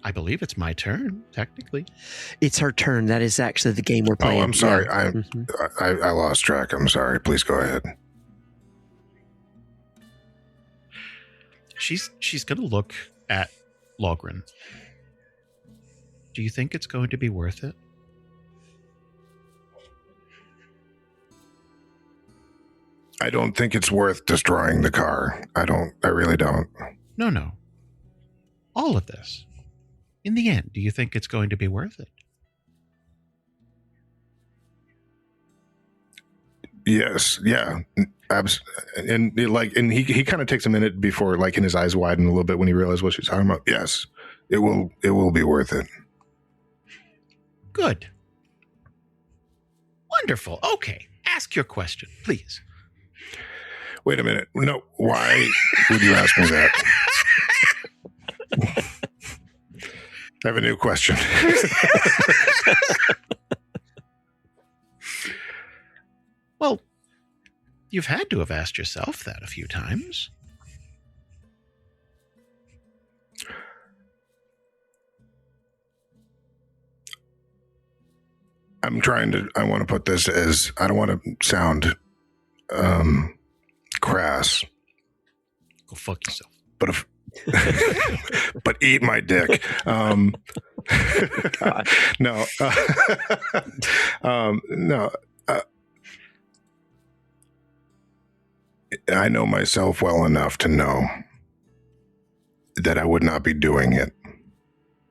I believe it's my turn, technically. It's her turn. That is actually the game we're playing. Oh, I'm sorry. Yeah. I lost track. I'm sorry. Please go ahead. She's going to look at Logrhyn. Do you think it's going to be worth it? I don't think it's worth destroying the car. I really don't. No. All of this. In the end, do you think it's going to be worth it? Yes. Yeah. And he kind of takes a minute before, like, and his eyes widen a little bit when he realizes what she's talking about. Yes, it will be worth it. Good. Wonderful. Okay. Ask your question, please. Wait a minute. No, why would you ask me that? I have a new question. Well, you've had to have asked yourself that a few times. I want to put this as, I don't want to sound crass. Go fuck yourself. But eat my dick. No. No. I know myself well enough to know that I would not be doing it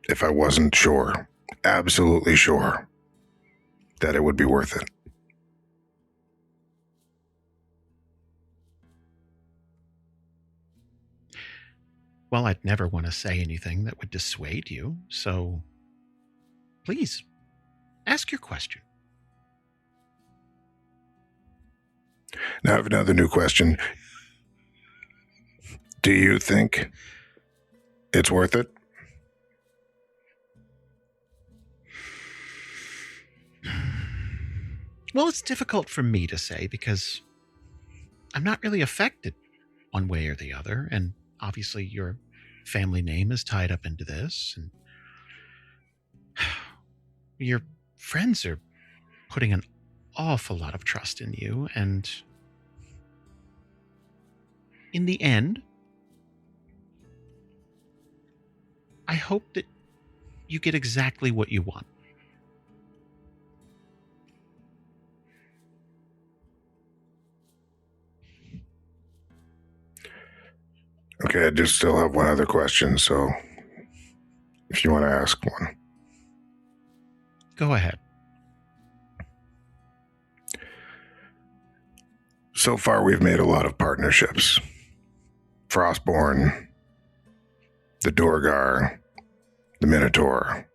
if I wasn't sure, absolutely sure, that it would be worth it. Well, I'd never want to say anything that would dissuade you, so please, ask your question. Now I have another new question. Do you think it's worth it? Well, it's difficult for me to say because I'm not really affected one way or the other, and obviously your family name is tied up into this, and your friends are putting an awful lot of trust in you, and in the end, I hope that you get exactly what you want. Okay, I just still have one other question, so if you want to ask one. Go ahead. So far, we've made a lot of partnerships. Frostbourne, the Dorgar, the Minotaur,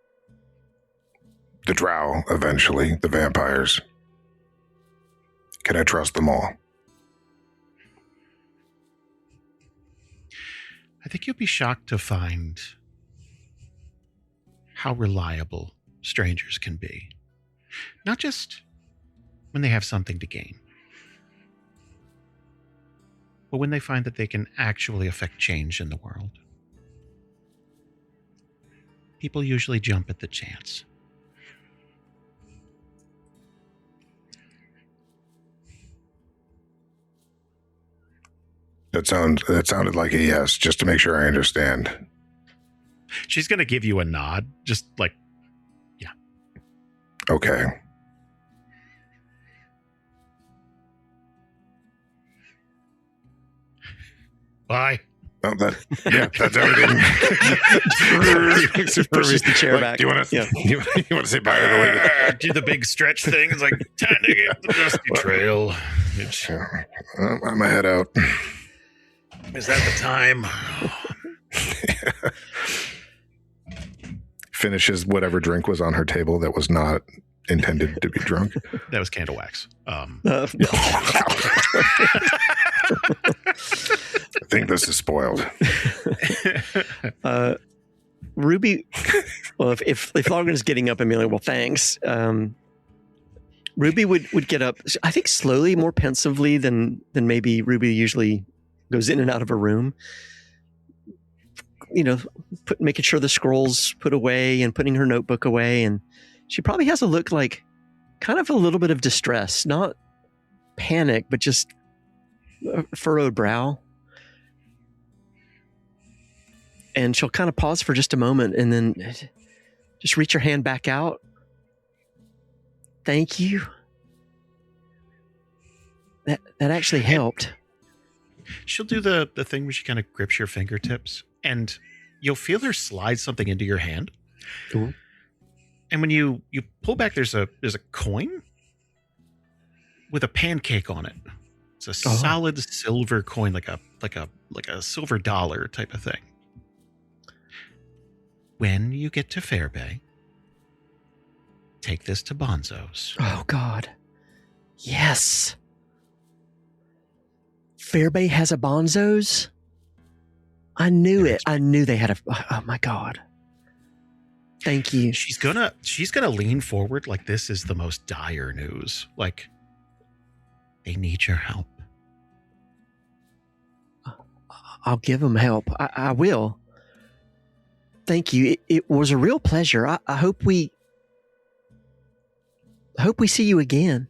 the Drow, eventually, the vampires. Can I trust them all? I think you'll be shocked to find how reliable strangers can be. Not just when they have something to gain. but when they find that they can actually affect change in the world. People usually jump at the chance. That sounded like a yes, just to make sure I understand. She's going to give you a nod, just like, yeah. Okay. Bye. Oh, that's everything. Pushes the chair Like, back. Do you want to? Yeah. You want to say bye to the lady? Do the big stretch thing. It's like time to get the dusty trail. I'm gonna head out. Is that the time? Finishes whatever drink was on her table that was not intended to be drunk. That was candle wax. I think this is spoiled. Ruby, well, if Logrhyn is getting up and being like, well, thanks. Ruby would get up, I think slowly, more pensively than maybe Ruby usually goes in and out of a room. You know, making sure the scrolls put away and putting her notebook away. And she probably has a look like kind of a little bit of distress, not panic, but just a furrowed brow. And she'll kind of pause for just a moment and then just reach her hand back out. Thank you. That actually helped. She'll do the thing where she kind of grips your fingertips and you'll feel her slide something into your hand. Cool. And when you pull back, there's a coin with a pancake on it. It's a solid silver coin, like a silver dollar type of thing. When you get to Fairbay, take this to Bonzo's. Oh, God. Yes. Fairbay has a Bonzo's? I knew it. I knew they had a... Oh, my God. Thank you. She's gonna lean forward like this is the most dire news. Like, they need your help. I'll give them help. I will. Thank you. It was a real pleasure. I hope we see you again.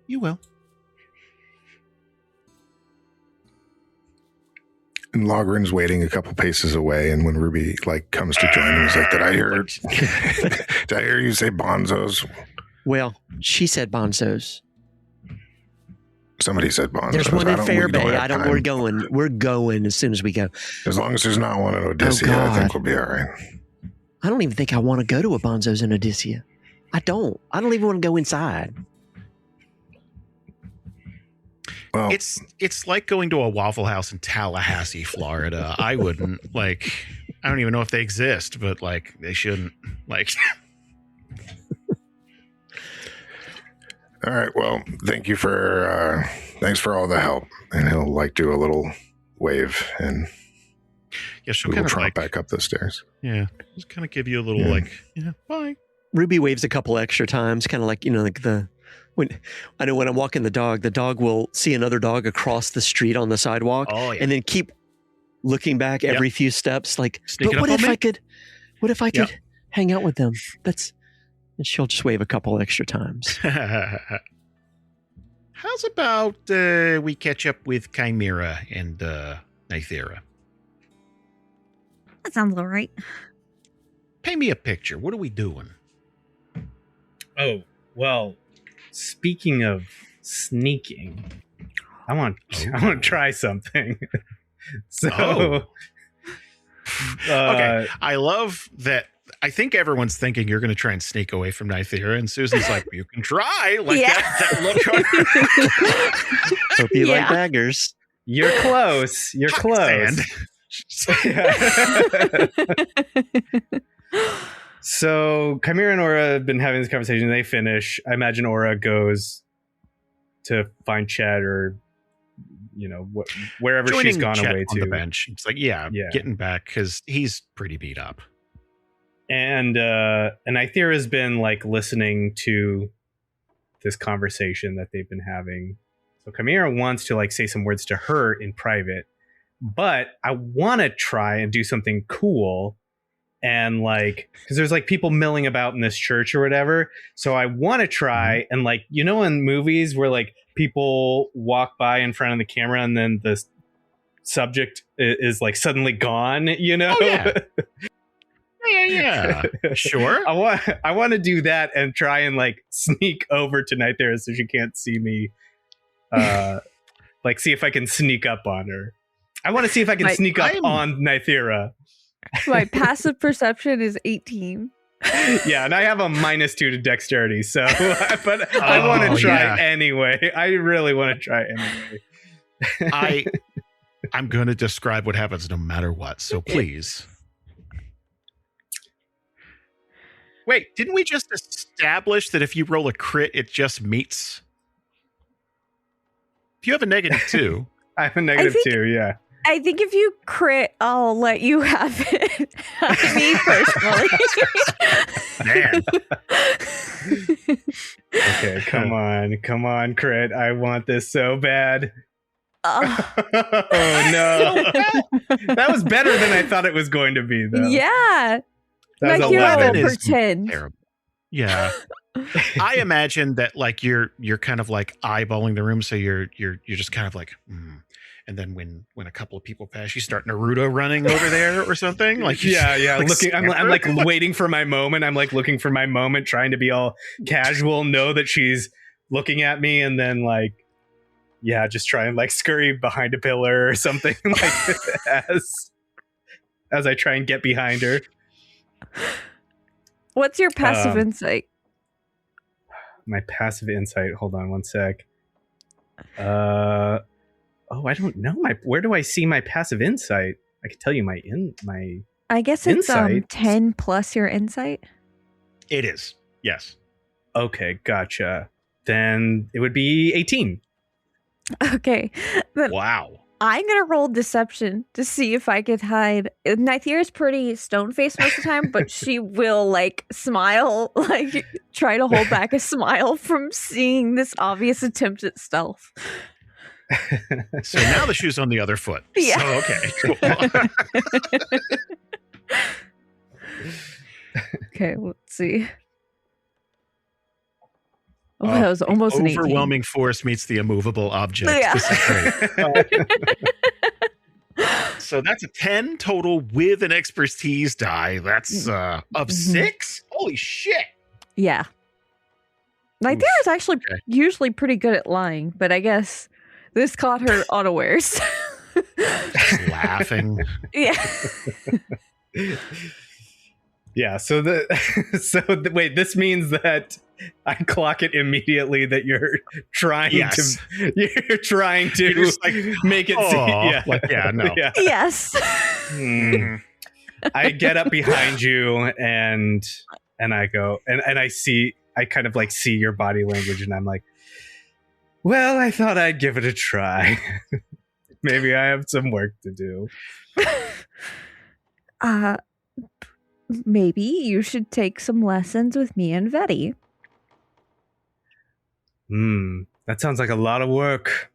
You will. And Logryn's waiting a couple paces away, and when Ruby comes to join him, he's like, "Did I hear you say Bonzo's?" Well, she said Bonzo's. Somebody said Bonzo's. There's one in Fairbay. We're going as soon as we go. As long as there's not one in Odysia, I think we'll be all right. I don't even think I want to go to a Bonzo's in Odysia. I don't even want to go inside. Well, it's like going to a Waffle House in Tallahassee, Florida. I wouldn't I don't even know if they exist, but they shouldn't All right. Well, thanks for all the help. And he'll do a little wave and she'll kind of trot back up the stairs. Yeah. Just kind of give you a little bye. Ruby waves a couple extra times, kind of when I'm walking the dog will see another dog across the street on the sidewalk and then keep looking back every few steps but what if I could hang out with them? And she'll just wave a couple extra times. How's about we catch up with Chimera and Nythera? That sounds all right. Paint me a picture. What are we doing? Oh, well, speaking of sneaking, I want to try something. Okay, I love that. I think everyone's thinking you're going to try and sneak away from Nythera, and Susan's like, "You can try." That look on Hope you like daggers. You're close. You're close. So Chimera and Aura have been having this conversation. They finish. I imagine Aura goes to find Chet or, wherever joining she's gone Chet away on to. the bench. It's like, getting back because he's pretty beat up. And Nythera's been listening to this conversation that they've been having. So Chimera wants to like say some words to her in private, but I want to try and do something cool. And like, because there's like people milling about in this church or whatever. So I want to try and like, you know, in movies where like people walk by in front of the camera and then the subject is like suddenly gone, you know? Oh, yeah. Yeah. Sure. I want to do that and try and like sneak over to Nythera so she can't see me. Like see if I can sneak up on her. I want to see if I can sneak up on Nythera. My passive perception is 18. Yeah, and I have a -2 to dexterity, so but I want to try anyway. I really want to try anyway. I'm going to describe what happens no matter what, so please. Wait, didn't we just establish that if you roll a crit, it just meets? If you have a -2. I have a -2, yeah. I think if you crit, I'll let you have it. Me personally. Man. Okay, come on, crit. I want this so bad. Oh no. That was better than I thought it was going to be, though. Yeah. That was 11 will pretend. Terrible. Yeah. I imagine that like you're kind of like eyeballing the room, so you're just kind of like and then when a couple of people pass, you start Naruto running over there or something. Like yeah, like looking. I'm like waiting for my moment. I'm like looking for my moment, trying to be all casual, know that she's looking at me, and then like just try and like scurry behind a pillar or something like as I try and get behind her. What's your passive insight? My passive insight. Hold on one sec. I don't know. Where do I see my passive insight? I can tell you my I guess it's insight. 10 plus your insight. It is. Yes. Okay, gotcha. Then it would be 18. Okay. Then wow. I'm gonna roll deception to see if I could hide. Nythera's pretty stone faced most of the time, but she will like smile, like try to hold back a smile from seeing this obvious attempt at stealth. So now the shoe's on the other foot. Yeah. So, okay. Cool. Okay, let's see. Oh, that was almost an 18. Overwhelming force meets the immovable object. Yeah. This is great. So that's a 10 total with an expertise die. That's of 6? Holy shit. Yeah. Nythera's actually usually pretty good at lying, but I guess this caught her unawares. Just laughing. Yeah. Yeah, wait, this means that I clock it immediately that you're trying to just like, make it no. Yeah. Yes. I get up behind you and I go and I kind of like see your body language and I'm like, well, I thought I'd give it a try. Maybe I have some work to do. Maybe you should take some lessons with me and Vetty. That sounds like a lot of work.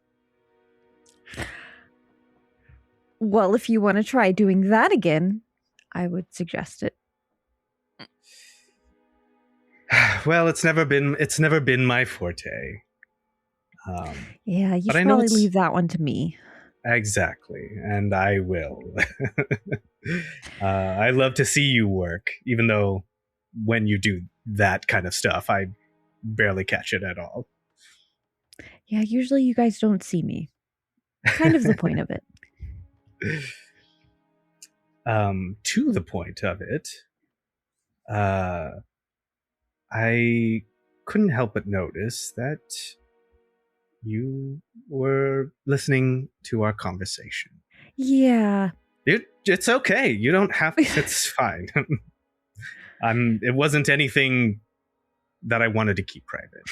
Well, if you want to try doing that again, I would suggest it. Well, it's never been my forte. Yeah, you should probably leave that one to me. Exactly, and I will. I love to see you work, even though when you do that kind of stuff, I barely catch it at all. Yeah, usually you guys don't see me. Kind of the point of it. To the point of it, I couldn't help but notice that you were listening to our conversation. Yeah. It's okay. You don't have to. It's fine. It wasn't anything that I wanted to keep private.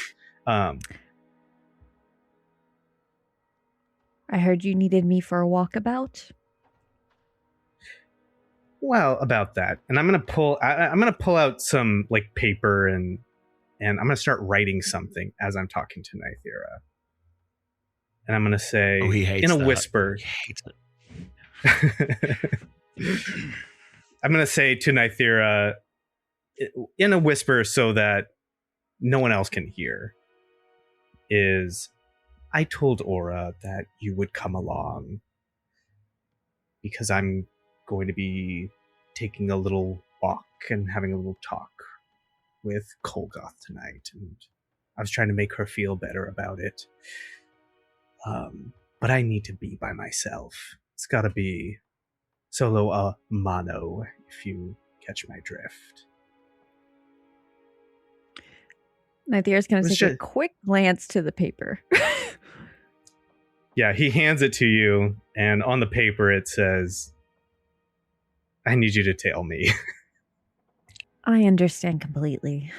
I heard you needed me for a walkabout. Well, about that, and I'm gonna pull out some like paper and I'm gonna start writing something as I'm talking to Nythera. And I'm going to say, he hates in a that. whisper, He hates it. I'm going to say to Nythera, in a whisper so that no one else can hear, is, I told Aura that you would come along because I'm going to be taking a little walk and having a little talk with Kolgoth tonight, and I was trying to make her feel better about it. But I need to be by myself. It's got to be solo a mano, if you catch my drift. Nythera's going to take a quick glance to the paper. Yeah, he hands it to you, and on the paper it says, I need you to tell me. I understand completely.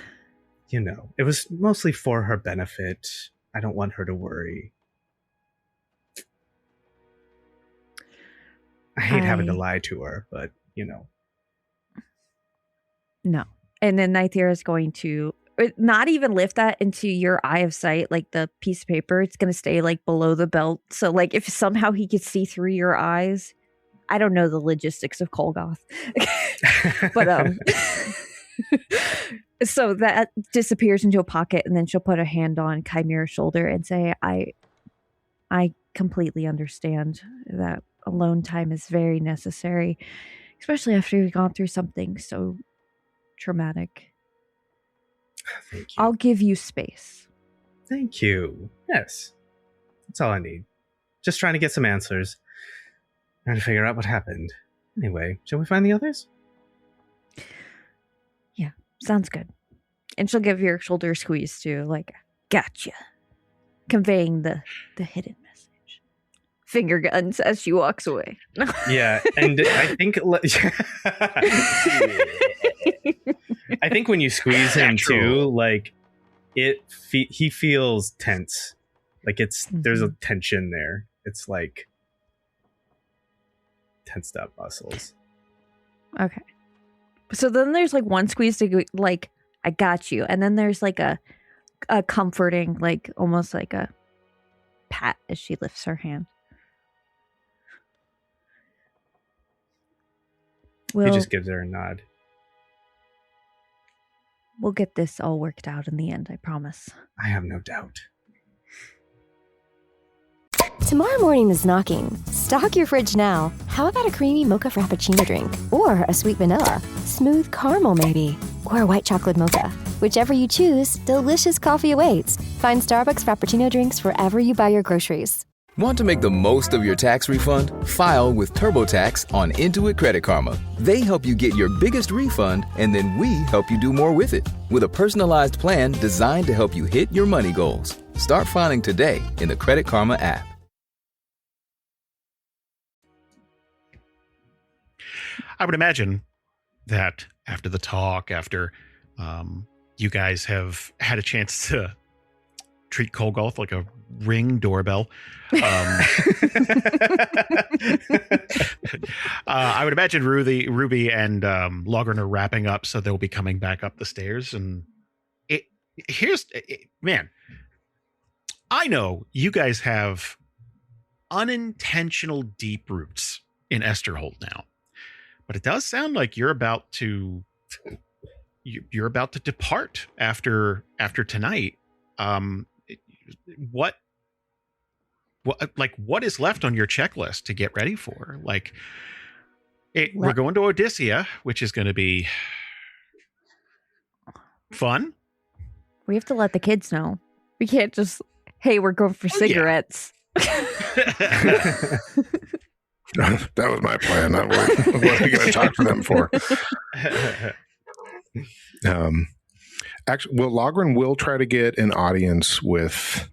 You know, it was mostly for her benefit. I don't want her to worry. I hate having to lie to her, but, you know. No. And then Nythera is going to not even lift that into your eye of sight, like the piece of paper. It's going to stay like below the belt. So like if somehow he could see through your eyes, I don't know the logistics of Kolgoth. But so that disappears into a pocket, and then she'll put a hand on Chimera's shoulder and say, I completely understand that alone time is very necessary, especially after we've gone through something so traumatic. Thank you. I'll give you space. Thank you. Yes. That's all I need. Just trying to get some answers. Trying to figure out what happened. Anyway, shall we find the others? Yeah, sounds good. And she'll give your shoulder a squeeze too, like, gotcha. Conveying the hidden message. Finger guns as she walks away. Yeah, and I think I think when you squeeze him too, like he feels tense. Like there's a tension there. It's like tensed up muscles. Okay. So then there's like one squeeze to go, like, I got you. And then there's like a comforting, like almost like a pat as she lifts her hand. He just gives her a nod. We'll get this all worked out in the end, I promise. I have no doubt. Tomorrow morning is knocking. Stock your fridge now. How about a creamy mocha frappuccino drink? Or a sweet vanilla? Smooth caramel, maybe? Or a white chocolate mocha? Whichever you choose, delicious coffee awaits. Find Starbucks Frappuccino drinks wherever you buy your groceries. Want to make the most of your tax refund? File with TurboTax on Intuit Credit Karma. They help you get your biggest refund, and then we help you do more with it. With a personalized plan designed to help you hit your money goals. Start filing today in the Credit Karma app. I would imagine that after the talk, after you guys have had a chance to treat Kolgoth like a Ring doorbell, I would imagine Ruby and Logrhyn are wrapping up, so they'll be coming back up the stairs. And man, I know you guys have unintentional deep roots in Estherholt now, but it does sound like you're about to depart after tonight. What is left on your checklist to get ready for? We're going to Odysia, which is going to be fun. We have to let the kids know. We can't just, hey, we're going for cigarettes. That was my plan. What are we going to talk to them for? Actually, Logrhyn will try to get an audience with,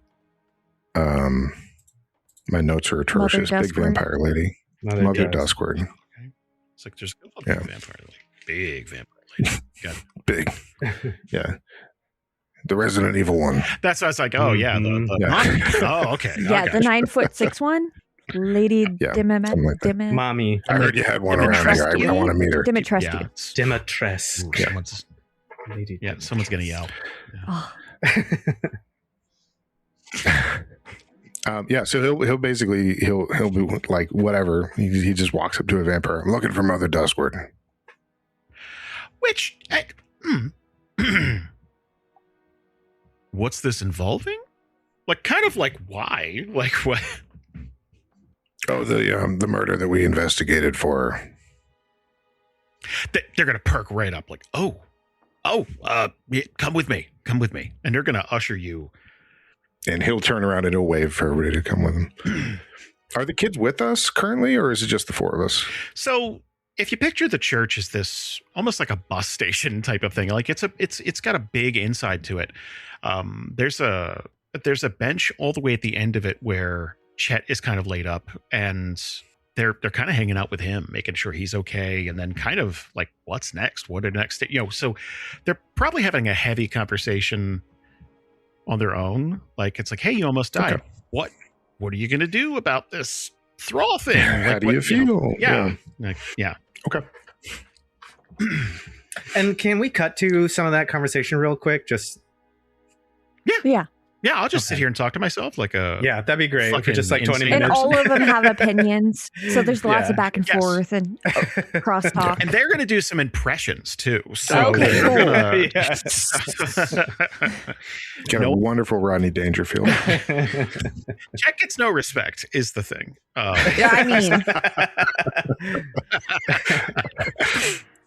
my notes are atrocious. Big vampire lady, Mother Duskward. Okay. It's like there's a big vampire lady. Big vampire lady. Got it. Big, yeah. The Resident Evil one. That's what I was like. Oh yeah, oh okay. Yeah, the 9'6" one. Lady Dimitrescu. Mommy. I heard you had one around here. I want to meet her. Dimitrescu. Dimitrescu. Someone's gonna yell. Oh. So he'll basically he'll be like whatever. He just walks up to a vampire. I'm looking for Mother Duskwood. Which, what's this involving? Like, kind of like why? Like what? Oh, the murder that we investigated for. They're gonna perk right up. Like, come with me, and they're gonna usher you. And he'll turn around and he'll wave for everybody to come with him. Are the kids with us currently, or is it just the four of us? So, if you picture the church as this almost like a bus station type of thing, like it's got a big inside to it. There's a bench all the way at the end of it where Chet is kind of laid up, and they're kind of hanging out with him, making sure he's okay, and then kind of like, what's next? What are next? So they're probably having a heavy conversation on their own. Like, it's like, hey, you almost died. Okay. What are you going to do about this thrall thing? How do you feel? Yeah. Okay. And can we cut to some of that conversation real quick? Yeah, I'll just sit here and talk to myself like a... Yeah, that'd be great. For just like 20 minutes. And all of them have opinions. So there's lots of back and forth and crosstalk. And they're going to do some impressions too. So okay, cool. Got a wonderful Rodney Dangerfield. Jack gets no respect is the thing.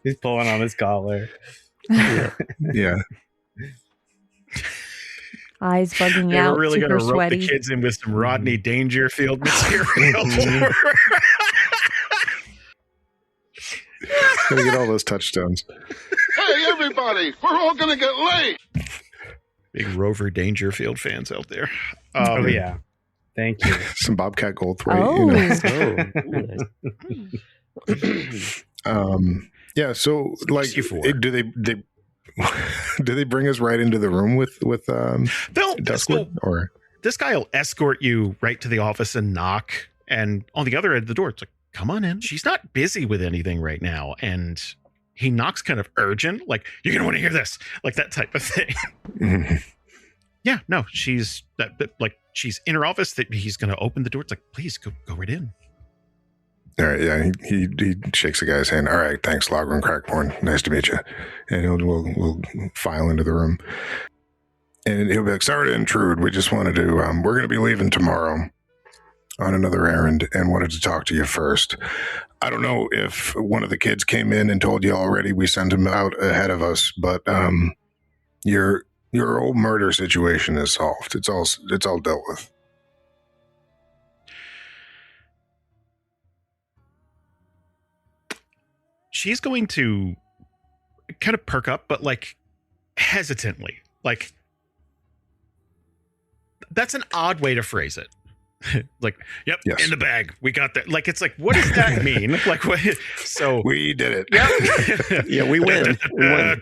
He's pulling on his collar. Yeah. Eyes bugging out. We're really going to rope sweaty. The kids in with some Rodney Dangerfield material. Gonna get all those touchstones. Hey, everybody! We're all gonna get late. Big Rover Dangerfield fans out there. Oh yeah, thank you. Some Bobcat Goldthwait. Yeah. So, like, do they bring us right into the room with Duskwood, or this guy will escort you right to the office and knock, and on the other end of the door it's like, come on in. She's not busy with anything right now, and he knocks kind of urgent, like, you're gonna want to hear this, like that type of thing. Yeah, no, she's in her office. That he's gonna open the door. It's like, please go right in. All right, yeah, he shakes the guy's hand. All right, thanks, Logrhyn Cragborn. Nice to meet you. And we'll file into the room. And he'll be like, sorry to intrude. We just wanted to, we're going to be leaving tomorrow on another errand and wanted to talk to you first. I don't know if one of the kids came in and told you already. We sent him out ahead of us, but your old murder situation is solved. It's all dealt with. She's going to kind of perk up, but like hesitantly. Like, that's an odd way to phrase it. Like, yep, yes. In the bag. We got that. Like, it's like, what does that mean? Like, what? So we did it. Yep. Yeah, we win. We won.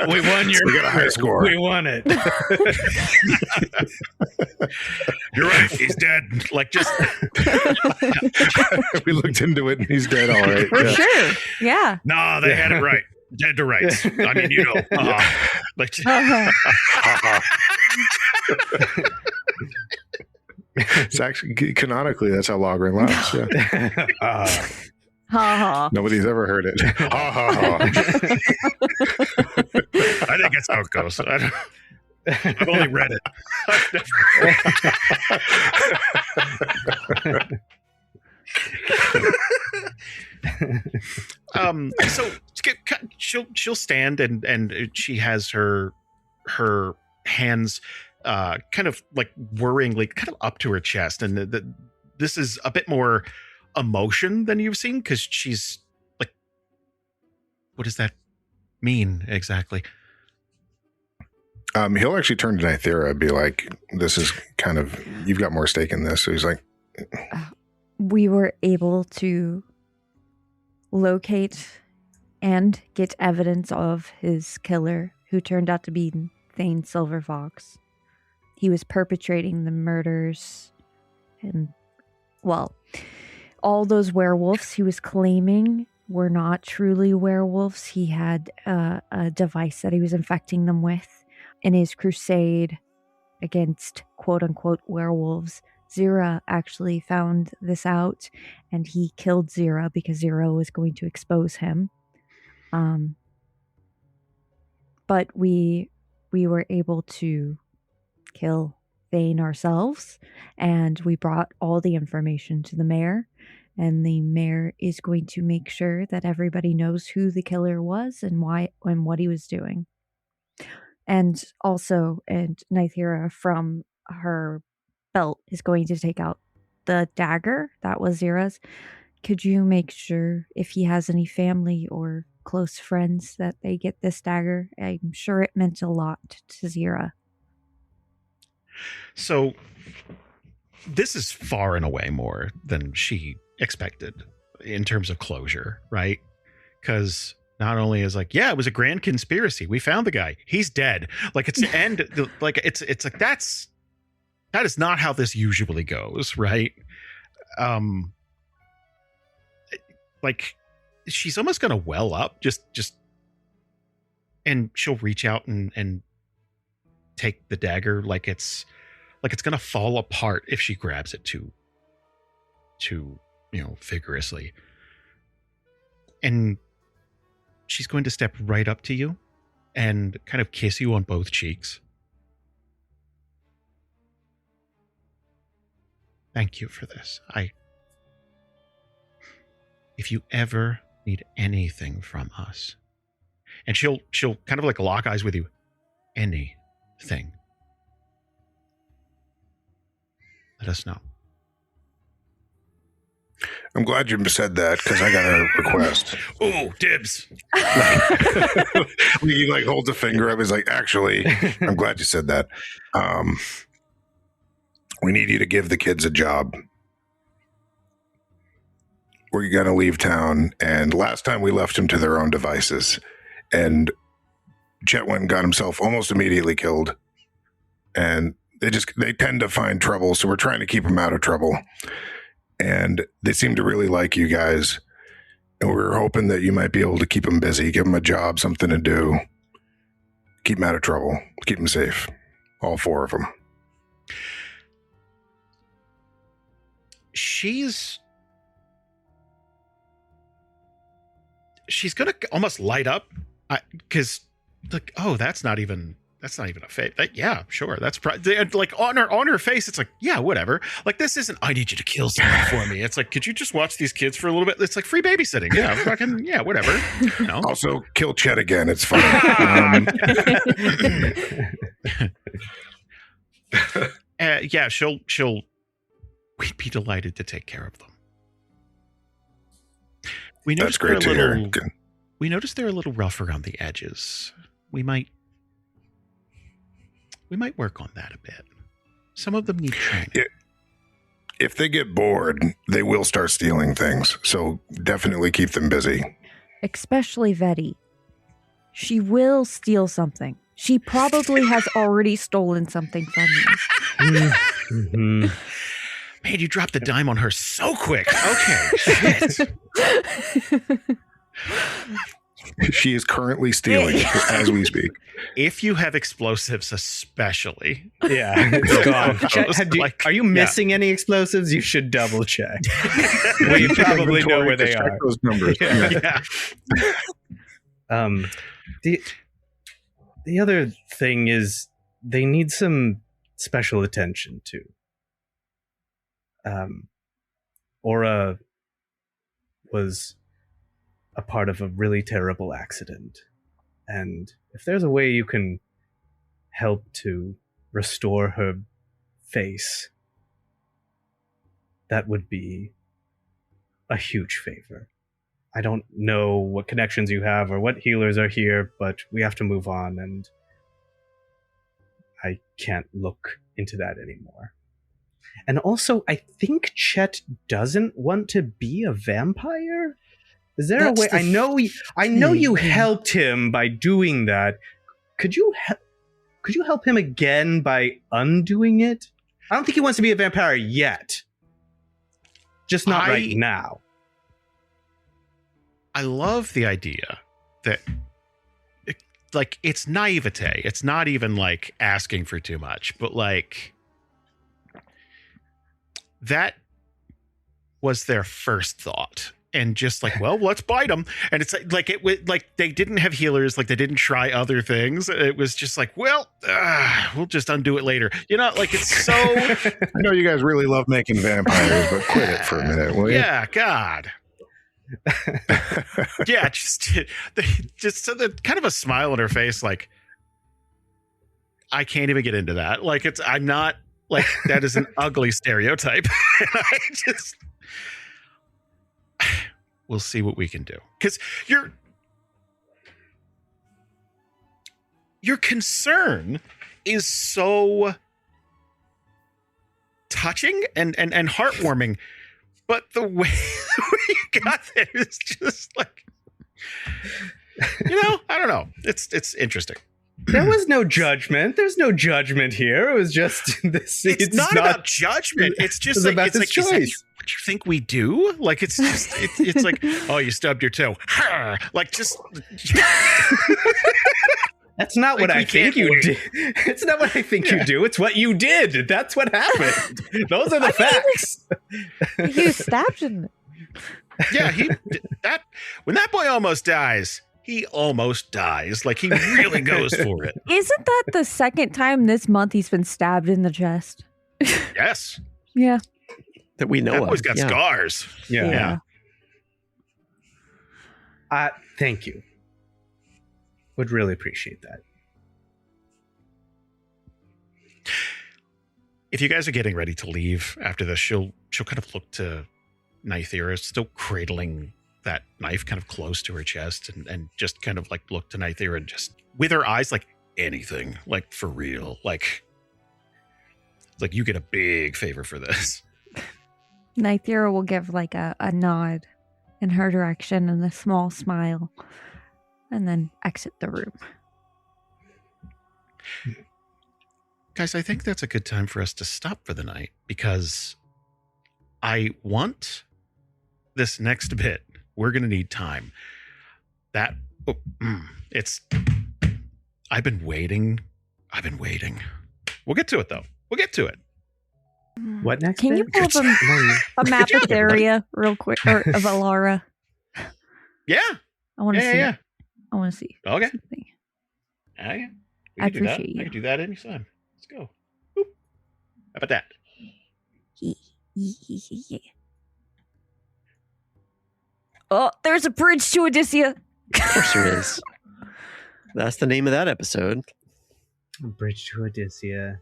We won your. We got a high score. We won it. You're right. He's dead. Like, just. We looked into it and he's dead. All right. For sure. Yeah. No, they had it right. Dead to rights. I mean, you know. Like, it's actually canonically that's how Logrhyn laughs. Yeah. Nobody's ever heard it. I think that's how it goes. I've only read it. So she'll stand and she has her hands kind of like worryingly kind of up to her chest, and this is a bit more emotion than you've seen, because she's like, what does that mean exactly? He'll actually turn to Nythera and be like, this is kind of, you've got more stake in this. So he's like, we were able to locate and get evidence of his killer, who turned out to be Thane Silverfox. He was perpetrating the murders, and, well, all those werewolves he was claiming were not truly werewolves. He had a device that he was infecting them with in his crusade against quote-unquote werewolves. Zira actually found this out, and he killed Zira because Zira was going to expose him. But we were able to kill Thane ourselves, and we brought all the information to the mayor, and the mayor is going to make sure that everybody knows who the killer was and why and what he was doing. And also, Nythera from her belt is going to take out the dagger that was Zira's. Could you make sure if he has any family or close friends that they get this dagger? I'm sure it meant a lot to Zira. So this is far and away more than she expected in terms of closure, right? Because not only is like, yeah, it was a grand conspiracy. We found the guy. He's dead. Like it's the end. Like it's like that is not how this usually goes, right? Like she's almost gonna well up just and she'll reach out and take the dagger like it's gonna fall apart if she grabs it too vigorously. And she's going to step right up to you and kind of kiss you on both cheeks. Thank you for this. If you ever need anything from us, and she'll kind of like lock eyes with you, anything, let us know. I'm glad you said that because I got a request. Ooh, dibs. He like holds a finger up. He's like, actually, I'm glad you said that. We need you to give the kids a job. We're going to leave town. And last time we left them to their own devices. And Chet went and got himself almost immediately killed. And they tend to find trouble. So we're trying to keep them out of trouble. And they seem to really like you guys. And we were hoping that you might be able to keep them busy, give them a job, something to do, keep them out of trouble, keep them safe. All four of them. She's gonna almost light up because like, oh, that's not even a fake. Yeah, sure. That's like on her face. It's like, yeah, whatever. Like this isn't. I need you to kill someone for me. It's like, could you just watch these kids for a little bit? It's like free babysitting. Yeah, fucking yeah, whatever. You know? Also, kill Chet again. It's fine. Yeah, she'll. We'd be delighted to take care of them. That's great to hear. We noticed they're a little rough around the edges. We might work on that a bit. Some of them need training. If they get bored, they will start stealing things. So definitely keep them busy. Especially Vetty. She will steal something. She probably has already stolen something from you. Mm-hmm. Man, you dropped the dime on her so quick. Okay, shit. She is currently stealing as we speak. If you have explosives, especially. Yeah, it's gone. Are you missing any explosives? You should double check. Well, you probably know where they are. Those numbers. Yeah. The other thing is they need some special attention too. Aura was a part of a really terrible accident. And if there's a way you can help to restore her face, that would be a huge favor. I don't know what connections you have or what healers are here, but we have to move on, and I can't look into that anymore. And also, I think Chet doesn't want to be a vampire. Is there a way? I know you helped him by doing that. Could you help him again by undoing it? I don't think he wants to be a vampire yet. Just not right now. I love the idea that like, it's naivete. It's not even like asking for too much, but like that was their first thought. And just like, well, let's bite them. And it's like they didn't have healers. Like they didn't try other things. It was just like, well, we'll just undo it later. You know, like it's so. I know you guys really love making vampires, but quit it for a minute, will you? Yeah, God. Yeah, just so the kind of a smile on her face, like I can't even get into that. Like I'm not like that is an ugly stereotype. And I just. We'll see what we can do. Because your concern is so touching and heartwarming, but the way you got there is just like, I don't know. It's interesting. There was no judgment. There's no judgment here. It was just this. It's not about judgment. It's just like, it's like, choice. Is that what you think we do? Like, it's just, it's like, oh, you stubbed your toe. Like, just. That's not what I think you did. It's not what I think you do. It's what you did. That's what happened. Those are the facts. You stabbed him. Yeah, when that boy almost dies. He almost dies. Like, he really goes for it. Isn't that the second time this month he's been stabbed in the chest? Yes. Yeah. That we know that of. boy's got scars. Yeah. Thank you. Would really appreciate that. If you guys are getting ready to leave after this, she'll kind of look to Nythera, still cradling that knife kind of close to her chest, and just kind of like look to Nythera and just with her eyes like anything, like for real, like you get a big favor for this. Nythera will give like a nod in her direction and a small smile, and then exit the room. Guys, I think that's a good time for us to stop for the night, because I want this next bit. We're going to need time. I've been waiting. We'll get to it, though. We'll get to it. What next? Can you pull up a map of the area real quick, or of Alara? Yeah. I want to see. Yeah. I want to see. Okay. Something. I appreciate you. I can do that anytime. Let's go. Boop. How about that? Yeah. Oh, there's a bridge to Odysia. Of course there is. That's the name of that episode. Bridge to Odysia.